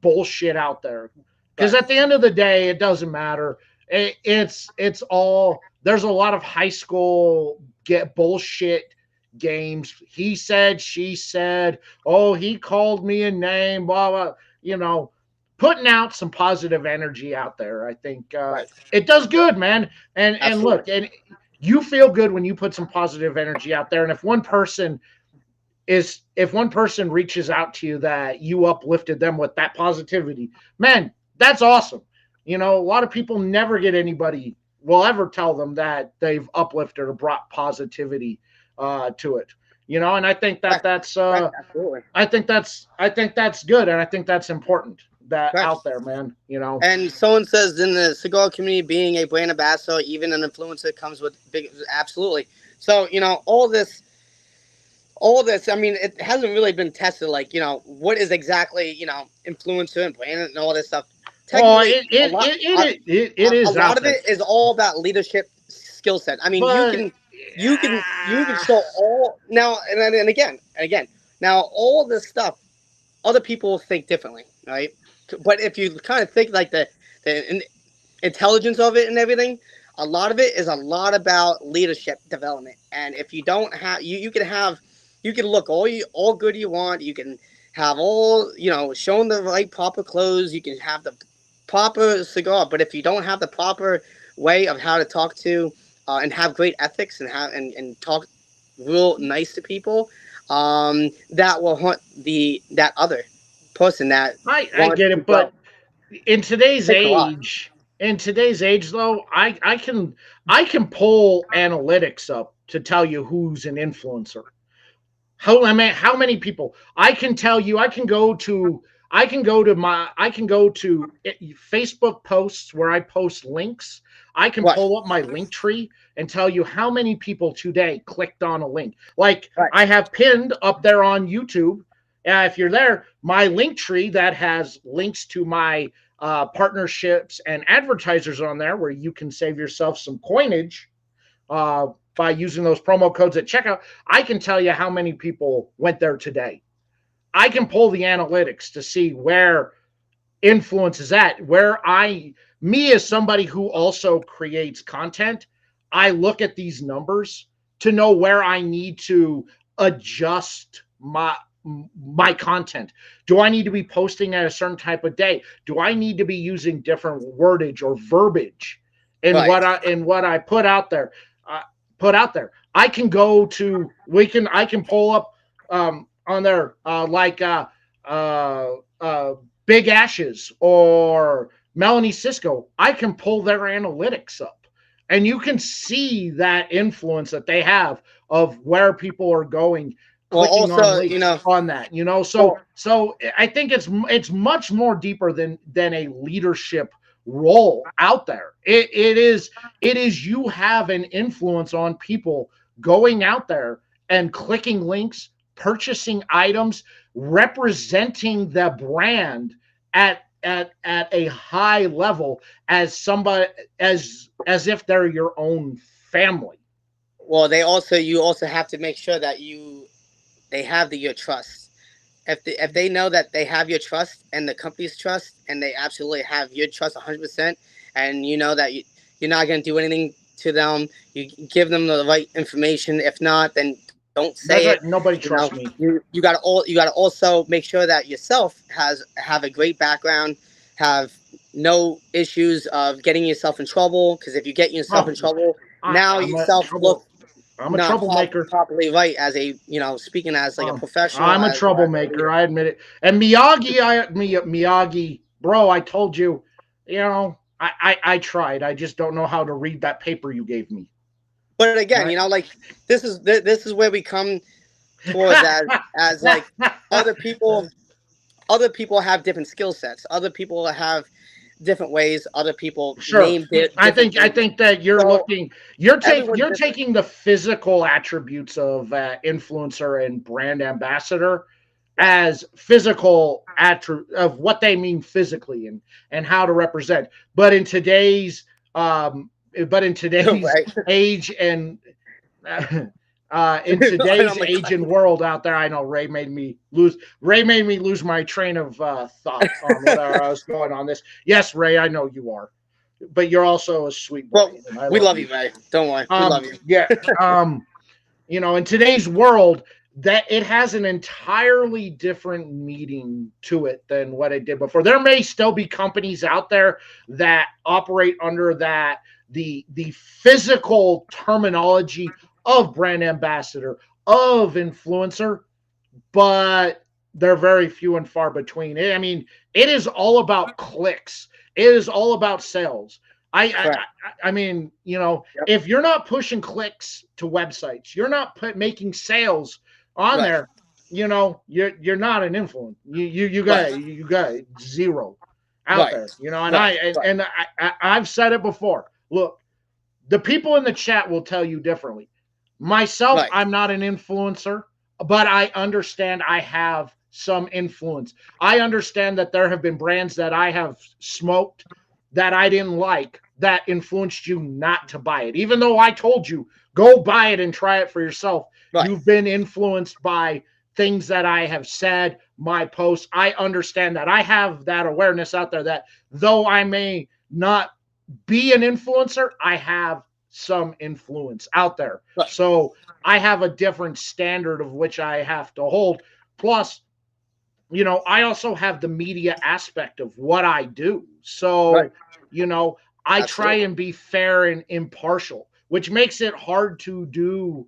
bullshit out there. Because
Right.
at the end of the day, it doesn't matter. It's all there's a lot of high school get bullshit games. He said, she said, oh, he called me a name, blah blah. You know, Putting out some positive energy out there. I think
Right.
it does good, man. And
Absolutely.
look, and you feel good when you put some positive energy out there. And if one person reaches out to you that you uplifted them with that positivity, man, that's awesome. A lot of people never get anybody will ever tell them that they've uplifted or brought positivity to it. And I think that
Right.
that's
Right. Absolutely.
I think that's good, and I think that's important. that
Correct.
out there, man. You know.
And someone says in the cigar community, being a brand ambassador, even an influencer, comes with big, absolutely. So all this, I mean, it hasn't really been tested. Like, what is exactly, influencer and brand and all this stuff.
Oh,
Technically,
it
a
is
lot
out
of
there,
it is all about leadership skill set. I mean,
but
you can show all now and again and again. Now, all this stuff, other people think differently, right? But if you kind of think like the intelligence of it and everything, a lot of it is a lot about leadership development. And if you don't have, you can look all good you want. You can have all, shown the right proper clothes. You can have the proper cigar. But if you don't have the proper way of how to talk to and have great ethics and and talk real nice to people, that will hunt that other person that
I
wants
get
to
it. But
grow.
in today's
Takes a lot.
age, though, I can pull analytics up to tell you who's an influencer. How many people? I can tell you. I can go to Facebook posts where I post links. I can
Right,
pull up my link tree and tell you how many people today clicked on a link. Like
right.
I have pinned up there on YouTube. If you're there, my link tree that has links to my partnerships and advertisers on there, where you can save yourself some coinage uh, by using those promo codes at checkout. I can tell you how many people went there today. I can pull the analytics to see where influence is at, me as somebody who also creates content, I look at these numbers to know where I need to adjust my content. Do I need to be posting at a certain type of day? Do I need to be using different wordage or verbiage in
Right.
what I put out there? I can go to I can pull up on there Big Ashes or Melanie Cisco. I can pull their analytics up, and you can see that influence that they have of where people are going,
Well,
clicking on
also,
links on that.
well,
So I think it's much more deeper than a leadership role out there. It is you have an influence on people going out there and clicking links, purchasing items, representing the brand at a high level as somebody as if they're your own family.
you also have to make sure that they have your trust. If they know that they have your trust and the company's trust, and they absolutely have your trust 100%, and you know that you're not going to do anything to them, you give them the right information. If not, then don't say it.
That's right. Nobody trusts me.
You got to also make sure that yourself have a great background, have no issues of getting yourself in trouble. Because if you get yourself
Oh,
in trouble,
I,
now
I'm a
yourself look
trouble. I'm a troublemaker.
properly right as a speaking as like a professional
I'm a
as a
troublemaker.
leader.
I admit it. And Miyagi, bro, I told you, I tried. I just don't know how to read that paper you gave me.
But again,
Right?
like this is where we come towards as like other people other people have different skill sets. Other people have different ways. Other people
Sure.
name it
I
different
think I
things.
think that
So everyone's
you're
different.
taking the physical attributes of influencer and brand ambassador
Right.
as physical of what they mean physically and how to represent. But in today's um
Right.
age and in
Oh
today's
my
age
God.
and world out there, I know Ray made me lose my train of thought on whether I was going on this. Yes, Ray, I know you are, but you're also a sweet boy,
Well,
and I
we
love
love
you.
you, Ray. Don't worry. We love you.
Yeah. In today's world, that it has an entirely different meaning to it than what it did before. There may still be companies out there that operate under the physical terminology of brand ambassador, of influencer, but they're very few and far between. I mean, it is all about clicks. It is all about sales. I I,
Correct.
I mean,
Yep.
if you're not pushing clicks to websites, you're not making sales on
Right.
there. you're not an influence. You
Right.
got zero out
Right.
there. And
Right. Right.
I've said it before. Look, the people in the chat will tell you differently. Myself,
Right.
I'm not an influencer, but I understand I have some influence. I understand that there have been brands that I have smoked that I didn't like that influenced you not to buy it. Even though I told you, go buy it and try it for yourself,
Right.
you've been influenced by things that I have said, my posts. I understand that. I have that awareness out there that though I may not be an influencer, I have some influence out there.
Right.
So I have a different standard of which I have to hold. Plus, I also have the media aspect of what I do.
Right.
So, you know, I try
Absolutely.
and be fair and impartial, which makes it hard to do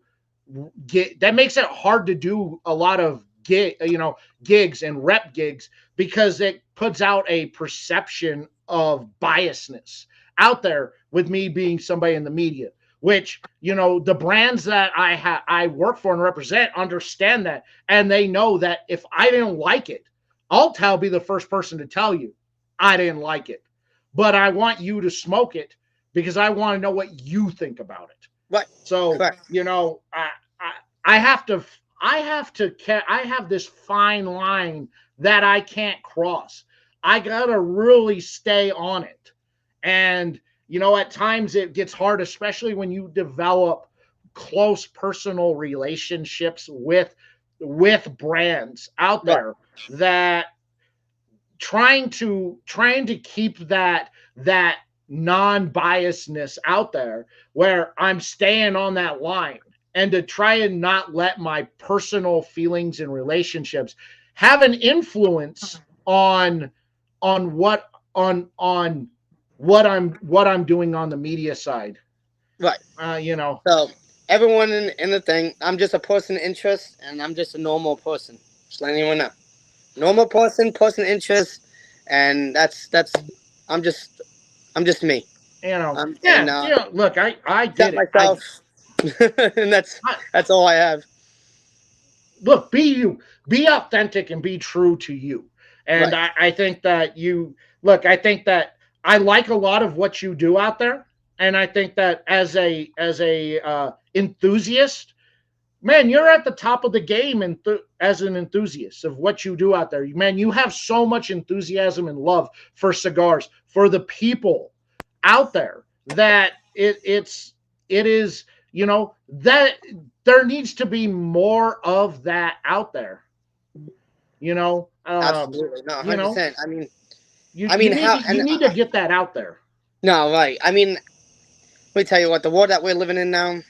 that makes it hard to do a lot of gigs and rep gigs because it puts out a perception of biasness out there with me being somebody in the media, which the brands that I work for and represent understand that, and they know that if I didn't like it, be the first person to tell you I didn't like it, but I want you to smoke it because I want to know what you think about it.
Right.
So,
Correct.
I, I have to, I have this fine line that I can't cross. I gotta really stay on it. And, at times it gets hard, especially when you develop close personal relationships with brands out
Right.
there that trying to keep that non-biasness out there where I'm staying on that line and to try and not let my personal feelings and relationships have an influence on on what I'm doing on the media side.
Right.
Uh, you know,
So everyone in the thing, I'm just a person of interest, and I'm just a normal person. Just letting anyone know. Normal person, person of interest, and that's. I'm just I'm just me. And
yeah, look, I get
accept
it. I,
myself, and
I
that's all I have.
look, be you, be authentic and be true to you. And
Right.
I think that I think that I like a lot of what you do out there. And I think that as a enthusiast, man, you're at the top of the game as an enthusiast of what you do out there. Man, you have so much enthusiasm and love for cigars, for the people out there that it is, that there needs to be more of that out there. You know, um,
Absolutely. No,
you know,
100%. I mean,
you
I
you
mean,
need
how
to you
and
need to get that out there.
no, right. I mean, let me tell you what, the world that we're living in now,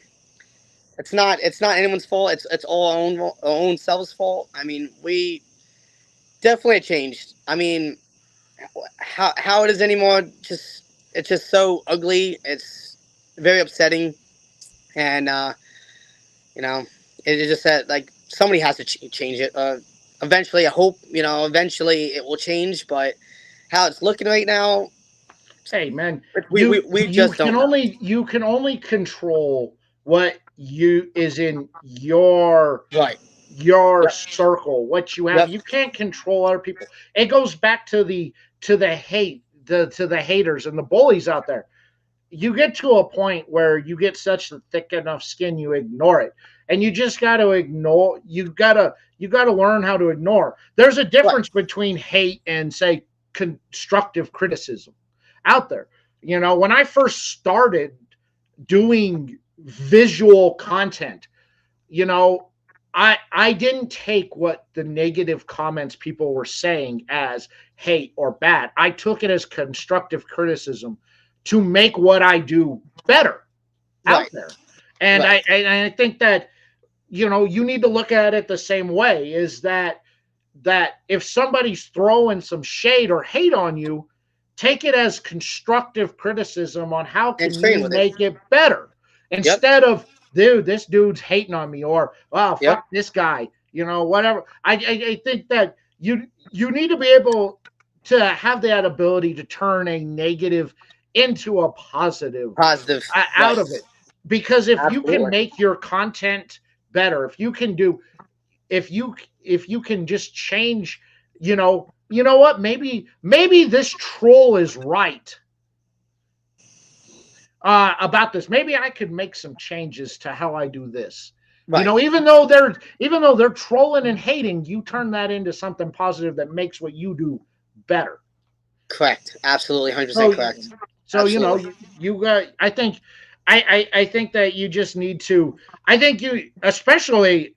it's not anyone's fault. It's all our own selves fault. I mean, we definitely changed. I mean, how it is anymore, just it's just so ugly. It's very upsetting, and you know, it's just that like somebody has to change it. Eventually, I hope eventually it will change, but how it's looking right now,
Hey, man,
we we, we just don't know.
you can only control what you is in your
Yep.
circle, what you have.
Yep.
You can't control other people. It goes back to the hate, to the haters and the bullies out there. You get to a point where you get such a thick enough skin, you ignore it, and you just got to ignore. You got to learn how to ignore. There's a
Right.
difference between hate and, say, constructive criticism out there. When I first started doing visual content, you know, I didn't take what the negative comments people were saying as hate or bad. I took it as constructive criticism to make what I do better out
Right.
there. And
Right.
I think that you need to look at it the same way, is that if somebody's throwing some shade or hate on you, take it as constructive criticism on how
And
can
train
you
with it.
make it better,
Yep.
instead of, dude, this dude's hating on me, or, wow,
Yep.
fuck this guy, whatever. I think that you need to be able to have that ability to turn a negative into a positive
Positive.
out
Right.
of it. Because if you can
Absolutely.
make your content better, if you can do, if you can just change, you know what, maybe this troll is right about this. Maybe I could make some changes to how I do this.
Right.
Even though they're trolling and hating, you turn that into something positive that makes what you do better.
Correct. Absolutely, 100%
So,
correct.
so
Absolutely.
you got. I think, I think that you just need to. I think you, especially,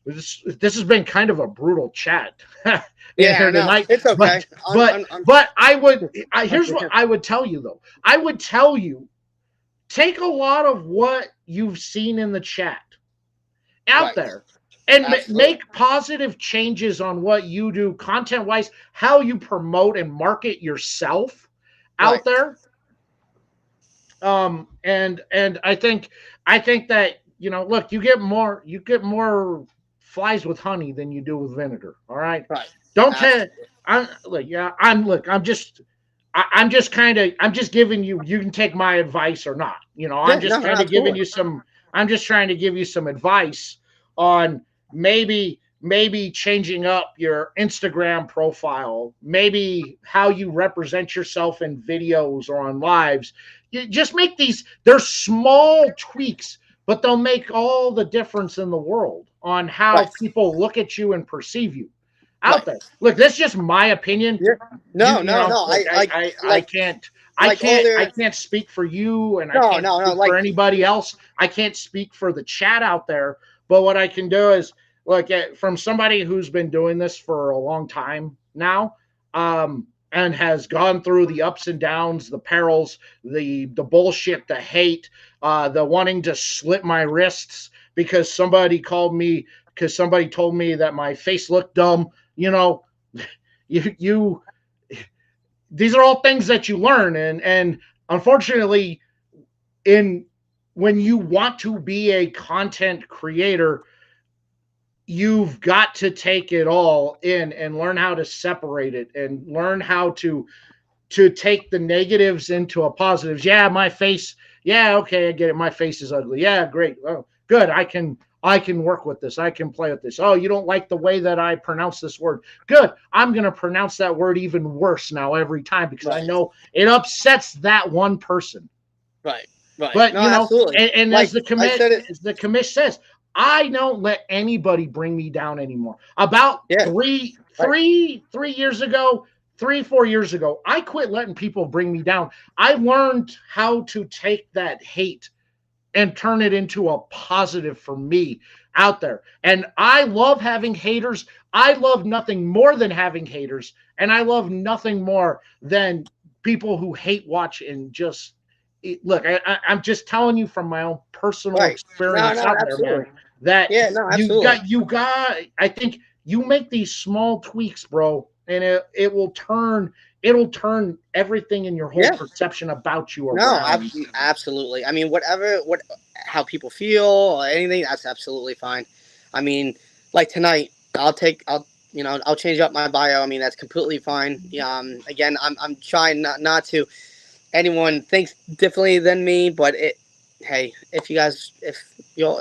this has been kind of a brutal chat in
Yeah,
here
no,
tonight.
it's okay.
But here's what I would tell you though. I would tell you, take a lot of what you've seen in the chat out
Right.
there and
Absolutely.
make positive changes on what you do content wise, how you promote and market yourself
Right.
out there. And I think that, look, you get more flies with honey than you do with vinegar. All right.
Right.
Don't tell.
Absolutely.
I'm just kind of, I'm just giving you, you can take my advice or not.
Yeah.
I'm
No.
just
No.
kind of giving
Absolutely.
you some, I'm just trying to give you some advice on maybe changing up your Instagram profile, maybe how you represent yourself in videos or on lives. You just make these, they're small tweaks, but they'll make all the difference in the world on how
Right.
people look at you and perceive you out
Right.
there. Look, that's just my opinion.
Yeah. No. No. No.
Look, I can't,
all
I
their.
can't speak for you, and I
No.
can't
No. No.
speak for anybody else. I can't speak for the chat out there. But what I can do is, look, from somebody who's been doing this for a long time now, and has gone through the ups and downs, the perils, the bullshit, the hate, the wanting to slit my wrists because somebody called me, because somebody told me that my face looked dumb. You these are all things that you learn, and unfortunately, in when you want to be a content creator, you've got to take it all in and learn how to separate it and learn how to take the negatives into a positives. Yeah, my face. Yeah, okay, I get it. My face is ugly. Yeah, great. Oh, good. I can work with this. I can play with this. Oh, you don't like the way that I pronounce this word. Good. I'm going to pronounce that word even worse now every time because I
Right.
know it upsets that one person.
Right. Right.
But
No. Absolutely.
and
Like I said it.
as the commish says, I don't let anybody bring me down anymore. About
Yeah. Right.
3 years ago, 4 years ago, I quit letting people bring me down. I learned how to take that hate and turn it into a positive for me out there. And I love having haters. I love nothing more than having haters. And I love nothing more than people who hate watch and just look. I'm just telling you from my own personal
Right. No.
experience
No.
out there,
Absolutely.
man, that
Yeah. No. Absolutely.
you got, I think you make these small tweaks, bro, and it'll turn everything in your whole
Yeah.
perception about you
No,
around.
absolutely. I mean, how people feel or anything, that's absolutely fine. I mean, like tonight, I'll change up my bio. I mean, that's completely fine. Again, I'm trying not to anyone thinks differently than me, but hey, if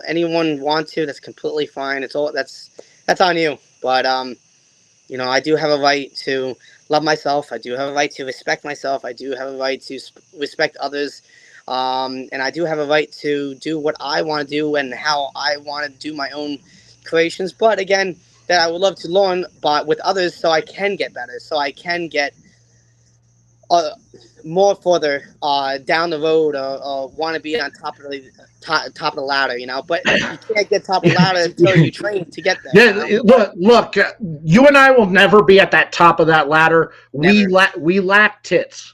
anyone want to, that's completely fine. That's on you. But I do have a right to love myself. I do have a right to respect myself. I do have a right to respect others. And I do have a right to do what I want to do and how I want to do my own creations. But again, that I would love to learn with others so I can get better, so I can get uh, more further down the road or want to be on top of top of the ladder, But you can't get top of the ladder until you train to get there,
Yeah, look. You and I will never be at that top of that ladder.
Never.
We lack tits.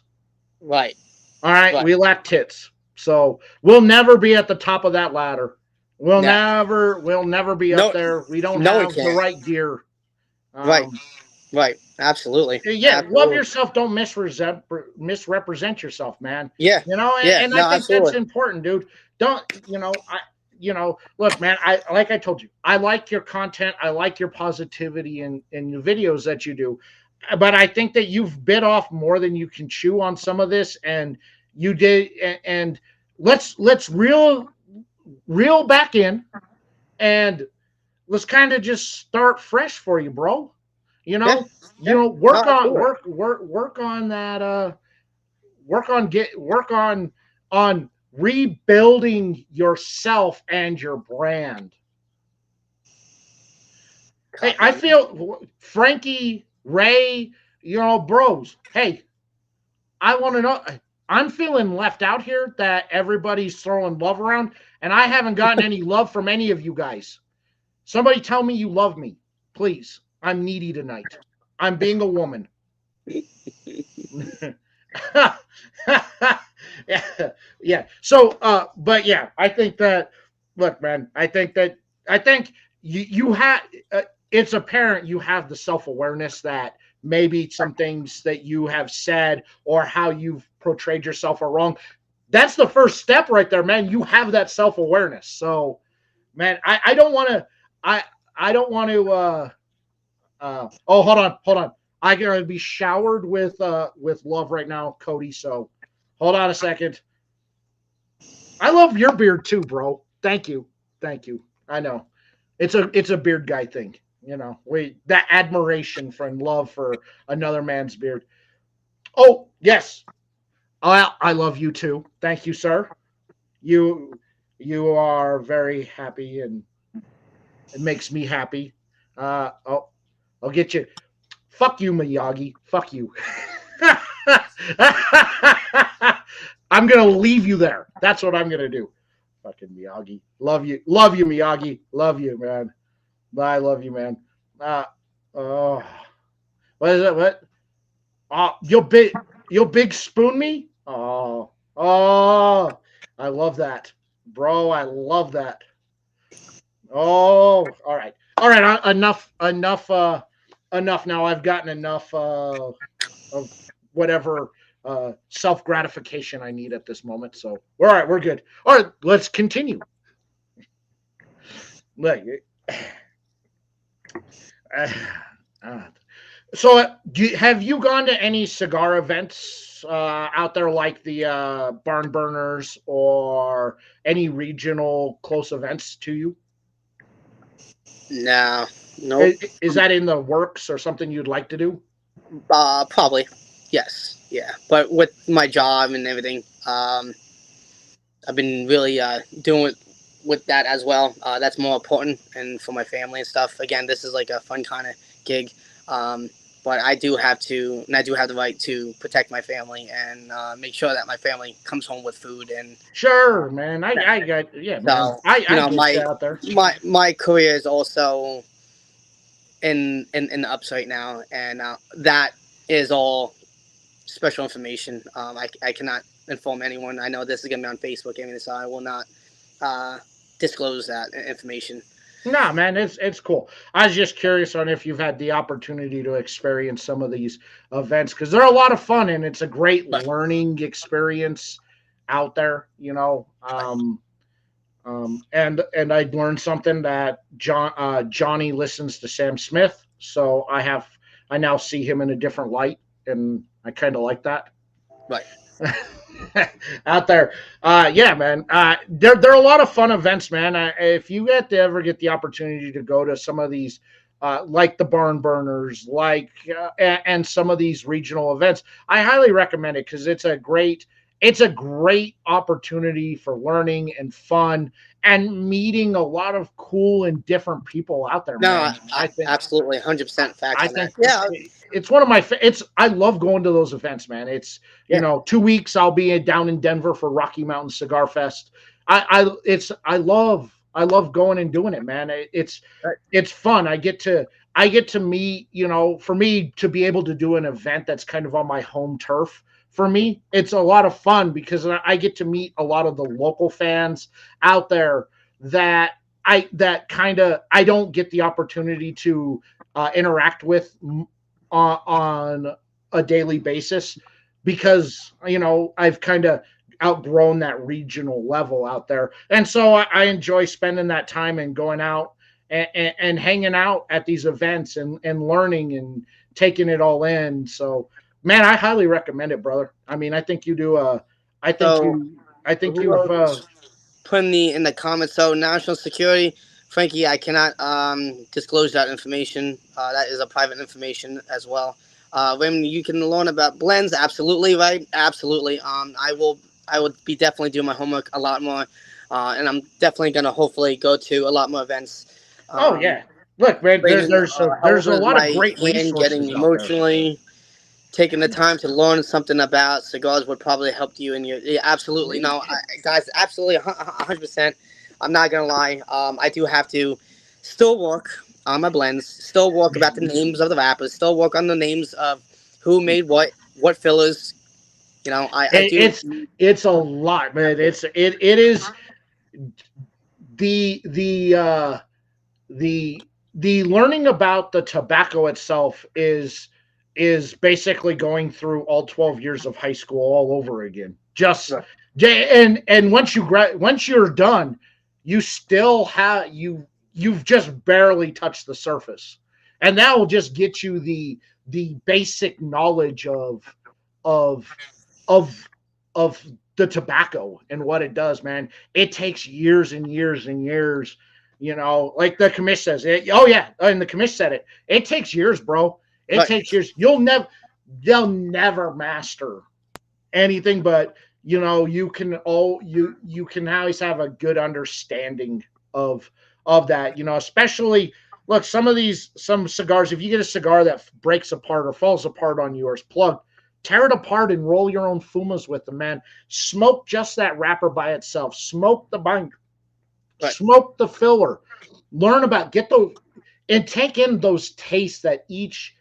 Right.
All right,
Right.
we lack tits, so we'll never be at the top of that ladder.
No.
We'll never be up
No.
there. We don't
No, we
have the
can't.
right gear.
Right.
Um,
Right. Absolutely.
yeah, love
Absolutely.
yourself. Don't misrepresent yourself, man.
Yeah. Yeah.
And I
No,
think that's
absolutely.
important, dude. Don't look, man. I told you, I like your content. I like your positivity in the videos that you do, but I think that you've bit off more than you can chew on some of this, and you did. And let's reel back in, and let's kind of just start fresh for you, bro. You
Yeah,
know,
yeah. No,
work on
absolutely.
work on that. Work on rebuilding yourself and your brand. Hey,
Copy
I
on that.
feel Frankie, Ray, bros. Hey, I want to know. I'm feeling left out here that everybody's throwing love around, and I haven't gotten any love from any of you guys. Somebody tell me you love me, please. I'm needy tonight. I'm being a woman. yeah, yeah. So, but yeah, I think that. Look, man, I think you have. It's apparent you have the self awareness that maybe some things that you have said or how you've portrayed yourself are wrong. That's the first step right there, man. You have that self awareness. So, man, I don't want to. I I don't want to. Oh, hold on. I gotta be showered with love right now, Cody. So, hold on a second. I love your beard too, bro. Thank you. I know it's a beard guy thing. We that admiration for and love for another man's beard. Oh yes, I love you too. Thank you, sir. You you are very happy and it makes me happy. Oh, I'll get you. Fuck you, Miyagi. Fuck you. I'm gonna leave you there. That's what I'm gonna do. Fucking Miyagi. Love you, Miyagi. Love you, man. I love you, man. Uh, oh, what is it? What? Oh, you'll big spoon me. Oh, I love that, bro. I love that. Oh, all right, all right. Enough. Enough. Now I've gotten enough of whatever self gratification I need at this moment. So, all right, we're good. All right, let's continue. Look, uh, so, have you gone to any cigar events out there, like the Barn Burners or any regional close events to you?
No, nope.
Is that in the works or something you'd like to do?
Probably. Yes. Yeah. But with my job and everything, I've been really doing with that as well. That's more important and for my family and stuff. Again, this is like a fun kind of gig. Um, but I do have to, and I do have the right to protect my family and make sure that my family comes home with food and
Sure, man. I got yeah, man.
so
I get you out there.
my career is also in the ups right now, and that is all special information. I cannot inform anyone. I know this is gonna be on Facebook, so I will not uh, disclose that information.
No, man, it's cool. I was just curious on if you've had the opportunity to experience some of these events because they're a lot of fun and it's a great
But
learning experience out there. And I learned something that Johnny listens to Sam Smith, so I now see him in a different light, and I kind of like that.
right,
Out there. Yeah, man. They're a lot of fun events, man. If you ever get the opportunity to go to some of these, like the Barn Burners, and some of these regional events, I highly recommend it because it's a great opportunity for learning and fun and meeting a lot of cool and different people out there,
no,
man.
absolutely 100% facts
I
on that.
think
Yeah,
it's one of my it's I love going to those events, man. It's
yeah.
2 weeks I'll be down in Denver for Rocky Mountain Cigar Fest. I love going and doing it, man.
Right.
It's fun. I get to meet, for me to be able to do an event that's kind of on my home turf. For me, it's a lot of fun because I get to meet a lot of the local fans out there that I don't get the opportunity to interact with on a daily basis because I've kind of outgrown that regional level out there, and so I enjoy spending that time and going out and hanging out at these events and learning and taking it all in. So, man, I highly recommend it, brother. I mean, I think you do. I think
So
you. I think
who
you've.
else put in the comments? So national security Frankie, I cannot disclose that information. That is a private information as well. When you can learn about blends, absolutely right, absolutely. I would be definitely doing my homework a lot more, and I'm definitely gonna hopefully go to a lot more events.
Oh
Um,
yeah. Look, man,
Training,
there's a
however,
lot of
my
great
hand getting
resources out there.
emotionally taking the time to learn something about cigars would probably help you in your. Yeah, absolutely. No, guys, absolutely, 100%. I'm not gonna lie. I do have to still work on my blends, still work about the names of the wrappers, still work on the names of who made what fillers. I
It,
do.
it's it's a lot, man. It is the the the learning about the tobacco itself is basically going through all 12 years of high school all over again. Just and once you're done, you still have you've just barely touched the surface. And that will just get you the basic knowledge of of of the tobacco and what it does, man. It takes years and years and years, like the commish says it. Oh yeah, and the commish said it. It takes years, bro. It
Right,
takes years. They'll never master anything, but you can always have a good understanding of that. Especially look, some cigars. If you get a cigar that breaks apart or falls apart on you or is plugged, tear it apart and roll your own fumas with them, man. Smoke just that wrapper by itself. Smoke the bind.
right,
Smoke the filler. Learn about get those and take in those tastes that each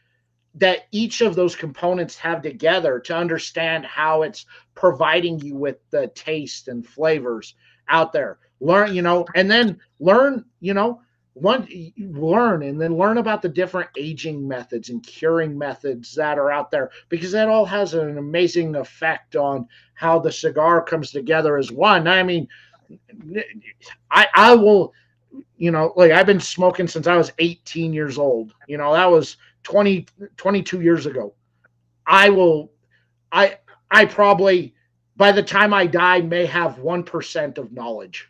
of those components have together to understand how it's providing you with the taste and flavors out there. Learn, and then learn and then learn about the different aging methods and curing methods that are out there, because that all has an amazing effect on how the cigar comes together as one. I mean, I will, like I've been smoking since I was 18 years old. That was 22 years ago. I will, I, I probably, by the time I die, may have 1% of knowledge.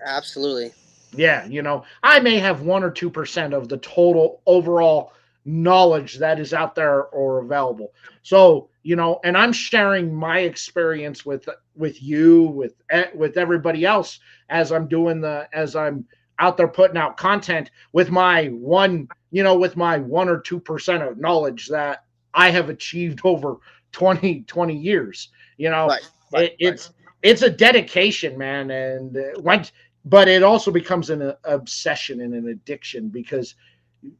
absolutely.
Yeah, I may have 1 or 2% of the total overall knowledge that is out there or available. So, and I'm sharing my experience with you, with everybody else as I'm out there putting out content with my 1 or 2% of knowledge that I have achieved over 20 years. You know,
Right, right,
it,
right,
it's a dedication, man, and once but it also becomes an obsession and an addiction, because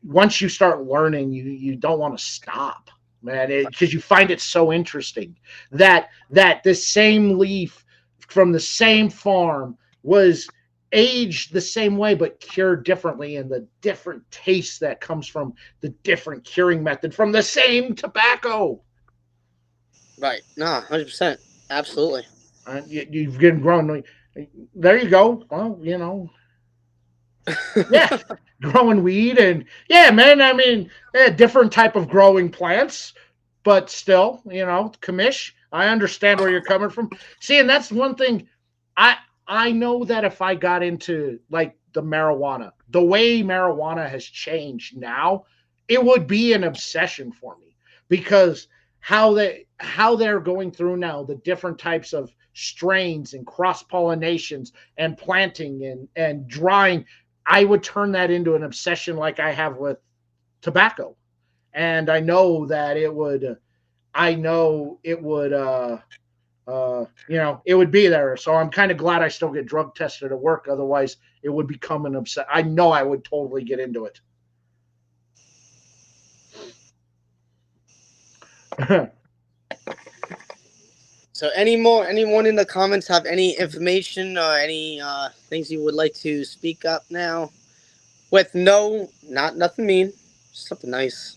once you start learning, you don't want to stop, man, because you find it so interesting that the same leaf from the same farm was aged the same way but cured differently, and the different taste that comes from the different curing method from the same tobacco.
right. No, 100%. Absolutely.
You've been grown. There you go. Well, yeah, growing weed and yeah, man. I mean, different type of growing plants, but still, commish. I understand where you're coming from. See, and that's one thing. I I know that if I got into like the marijuana, the way marijuana has changed now, it would be an obsession for me, because how they're going through now the different types of strains and cross pollinations and planting and drying. I would turn that into an obsession like I have with tobacco. And I know it would, it would be there. So I'm kind of glad I still get drug tested at work. Otherwise, it would become an obsession. I know I would totally get into it.
So, anyone in the comments have any information or any things you would like to speak up now? With not nothing mean, something nice.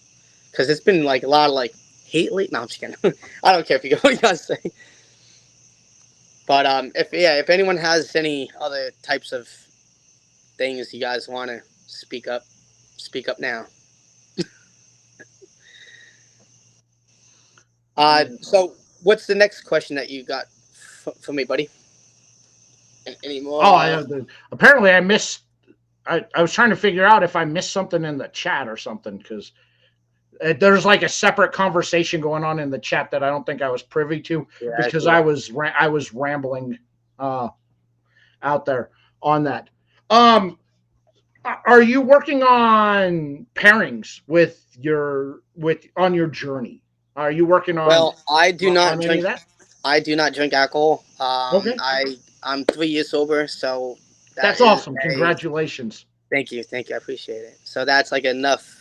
Because it's been like a lot of like hate late. No, I'm just kidding. I don't care if you go what you gotta say. But if anyone has any other types of things you guys want to speak up now. So what's the next question that you got for me, buddy? anymore.
Oh, apparently I missed. I was trying to figure out if I missed something in the chat or something because there's like a separate conversation going on in the chat that I don't think I was privy to
Yeah, I
because
see that.
I was rambling uh, out there on that. Um, are you working on pairings with on your journey? Are you working
Well,
on any of that?
I do not drink alcohol.
Okay,
I'm 3 years sober, so that
that's
is
awesome.
a
Congratulations.
thank you, I appreciate it. So that's like enough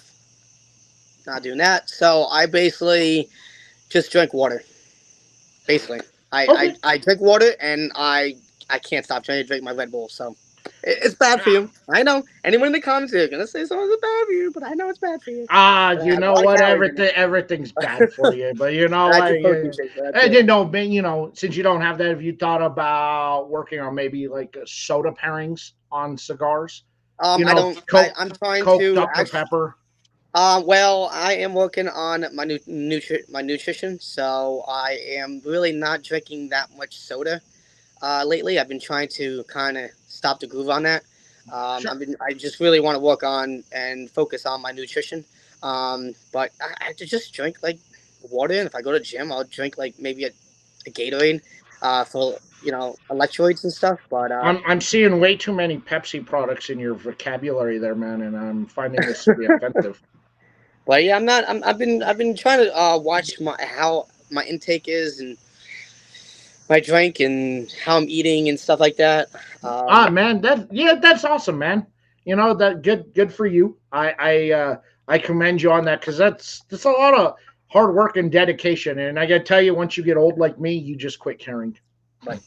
not doing that. So I basically just drink water. Basically,
Okay.
I drink water and I can't stop trying to drink my Red Bull. So it's bad for you. I know. Anyone in the comments are gonna say something's bad for you, but I know it's bad for you. And I
You
have a
know
lot of
what?
calories in it.
Everything's bad for you, but you know
And I
what?
took protein shakes, so that's
I
good.
didn't know, since you don't have that, have you thought about working on maybe like soda pairings on cigars?
I don't. I'm trying
Coke,
to
Dr.
actually.
Pepper.
Well, I am working on my nutrition, so I am really not drinking that much soda lately. I've been trying to kind of stop the groove on that.
Sure.
I just really want to work on and focus on my nutrition. But I just drink like water, and if I go to the gym, I'll drink like maybe a Gatorade for electrolytes and stuff. But
I'm seeing way too many Pepsi products in your vocabulary there, man, and I'm finding this to be offensive.
but yeah, I'm not. I've been trying to watch my how my intake is and my drink and how I'm eating and stuff like that.
Man, that's awesome, man. You know that good for you. I commend you on that because that's a lot of hard work and dedication. And I got to tell you, once you get old like me, you just quit caring.
Right.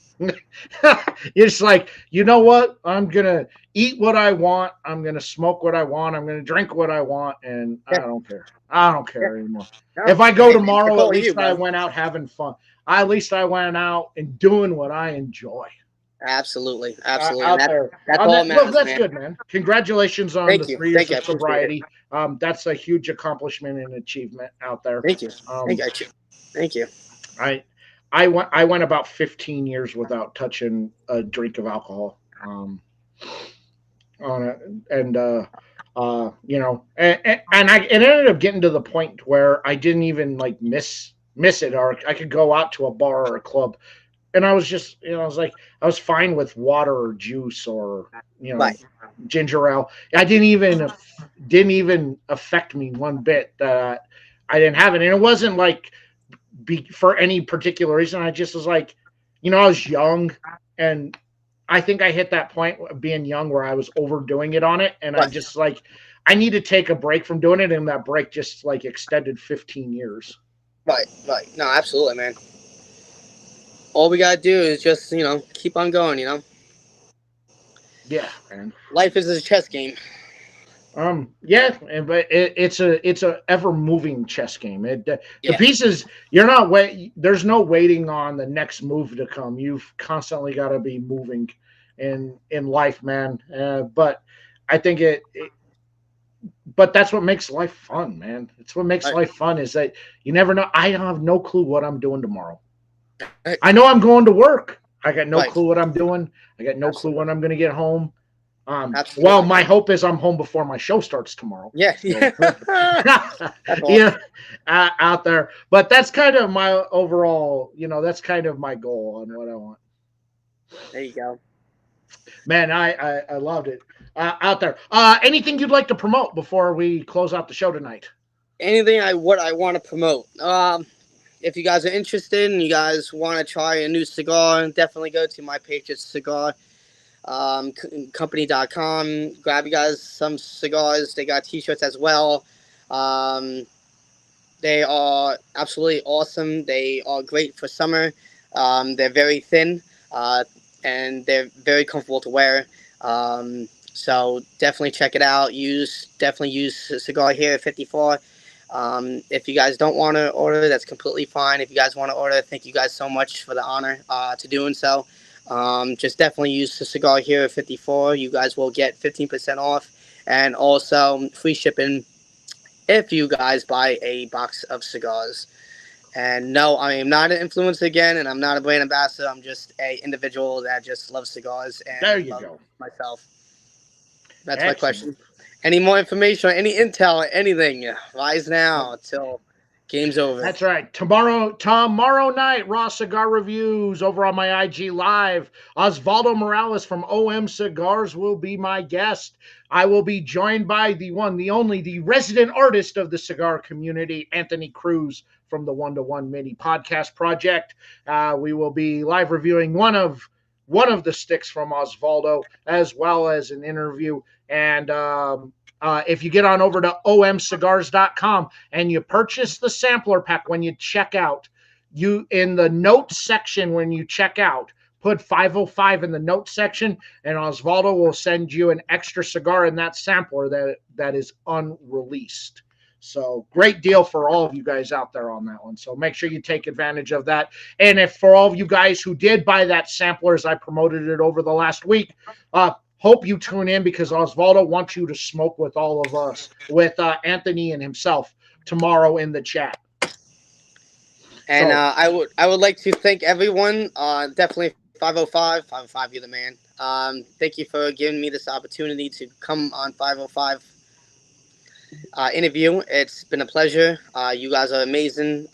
It's like, you know what? I'm gonna eat what I want. I'm gonna smoke what I want. I'm gonna drink what I want, and I
Yeah,
don't care. I don't
yeah.
care anymore.
No,
If I go
hey, it's
tomorrow, at
all you,
least I
bud.
went out having fun. At least I went out and doing what I enjoy
Absolutely, absolutely, and
out there.
that's
On
all that
that, well,
matters,
that's
man.
good, man. Congratulations on the three
Thank
years
you, I
of
appreciate it.
sobriety. That's a huge accomplishment and achievement out there.
Thank you,
Um,
thank you.
I I went about 15 years without touching a drink of alcohol. On it, and it ended up getting to the point where I didn't even like miss it, or I could go out to a bar or a club, and I was just, I was like, I was fine with water or juice or you know
Right,
ginger ale. I didn't even affect me one bit that I didn't have it, and it wasn't like for any particular reason. I just was like, I was young, and I think I hit that point being young where I was overdoing it on it, and I
right,
just like I need to take a break from doing it, and that break just like extended 15 years.
right. No, absolutely, man. All we gotta do is just keep on going.
Yeah, man.
Life is a chess game.
Yeah, but it's a ever moving chess game. The
Yeah,
pieces, you're not wait. There's no waiting on the next move to come. You've constantly got to be moving in life, man. But I think but that's what makes life fun, man. It's what makes
right,
life fun is that you never know. I have no clue what I'm doing tomorrow.
right,
I know I'm going to work. I got no
right.
clue what I'm doing. I got no clue
Absolutely,
when I'm going to get home. Well,
absolutely.
my hope is I'm home before my show starts tomorrow.
Yeah,
So,
yeah. That's
yeah,
awesome.
out there. But that's kind of my overall, that's kind of my goal on what I want.
There you go.
Man, I loved it out there. Anything you'd like to promote before we close out the show tonight?
Anything what I want to promote. If you guys are interested and you guys want to try a new cigar, definitely go to my page. It's cigar company.com. Grab you guys some cigars. They got t-shirts as well. Um, they are absolutely awesome. They are great for summer. They're very thin, uh, and they're very comfortable to wear. So definitely check it out. Definitely use CigarHero 54. If you guys don't want to order, that's completely fine. If you guys want to order, thank you guys so much for the honor to doing so. Just definitely use the CigarHero 54. You guys will get 15% off and also free shipping if you guys buy a box of cigars. And no, I am not an influencer again, and I'm not a brand ambassador. I'm just a individual that just loves cigars
There
and
you
love
go.
myself. That's my
Excellent.
question. Any more information or any intel or anything? Rise now till game's over.
That's right. Tomorrow night, Raw Cigar Reviews over on my IG Live. Osvaldo Morales from OM Cigars will be my guest. I will be joined by the one, the only, the resident artist of the cigar community, Anthony Cruz from the One to One Mini Podcast Project. We will be live reviewing one of the sticks from Osvaldo, as well as an interview. And if you get on over to omcigars.com and you purchase the sampler pack when you check out, you in the notes section when you check out, put 505 in the notes section, and Osvaldo will send you an extra cigar in that sampler that is unreleased. So great deal for all of you guys out there on that one. So make sure you take advantage of that. And if for all of you guys who did buy that sampler, as I promoted it over the last week, hope you tune in because Osvaldo wants you to smoke with all of us, with Anthony and himself tomorrow in the chat.
And
So,
I would like to thank everyone. Definitely 505, 505, you're the man. Thank you for giving me this opportunity to come on 505 interview. It's been a pleasure. You guys are amazing.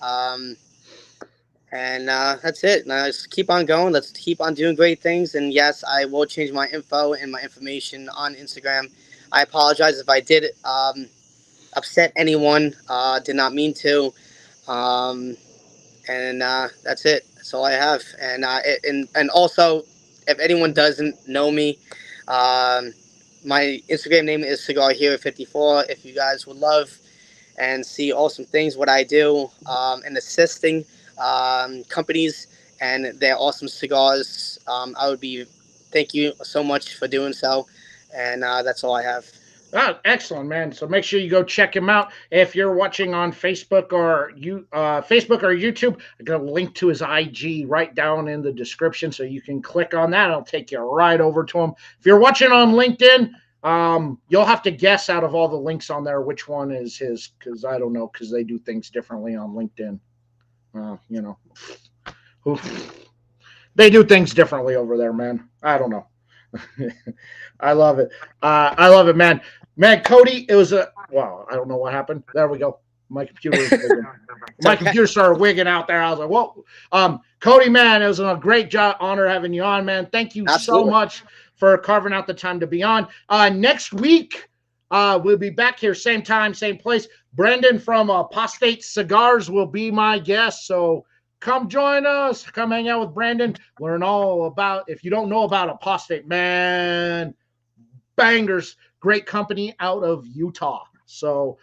And that's it. Now just keep on going. Let's keep on doing great things. And yes, I will change my info and my information on Instagram. I apologize if I did upset anyone. Did not mean to. Um, and that's it. That's all I have. And also, if anyone doesn't know me, my Instagram name is CigarHero54. If you guys would love and see awesome things, what I do, and assisting companies and their awesome cigars, I would be. Thank you so much for doing so, and that's all I have.
excellent, man. So make sure you go check him out. If you're watching on Facebook or YouTube, I got a link to his IG right down in the description, so you can click on that. It'll take you right over to him. If you're watching on LinkedIn, you'll have to guess out of all the links on there which one is his, because I don't know, because they do things differently on LinkedIn. You know, they do things differently over there, man. I don't know. I love it. I love it, man. Man, Cody, it was a wow. I don't know what happened. There we go. My computer was wigging. My computer started wigging out there. I was like, whoa. Cody, man, it was a great job, honor having you on, man. Thank you so much for carving out the time to be on. Next week, we'll be back here, same time, same place. Brendan from Apostate Cigars will be my guest. So come join us. Come hang out with Brandon. Learn all about, if you don't know about Apostate, man, bangers. Great company out of Utah. So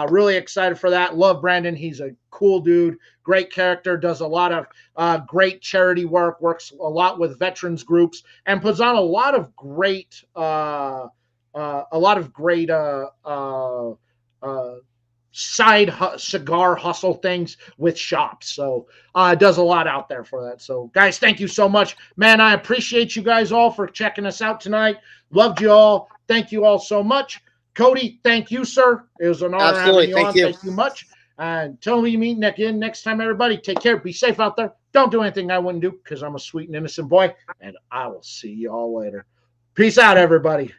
really excited for that. Love Brandon. He's a cool dude. Great character. Does a lot of great charity work. Works a lot with veterans groups and puts on a lot of great side cigar hustle things with shops. So does a lot out there for that. So guys, thank you so much, man. I appreciate you guys all for checking us out tonight. Loved you all. Thank you all so much. Cody, thank you, sir. It was an honor having you on. Thank you much. And until we meet again next time, everybody, take care. Be safe out there. Don't do anything I wouldn't do because I'm a sweet and innocent boy. And I will see you all later. Peace out, everybody.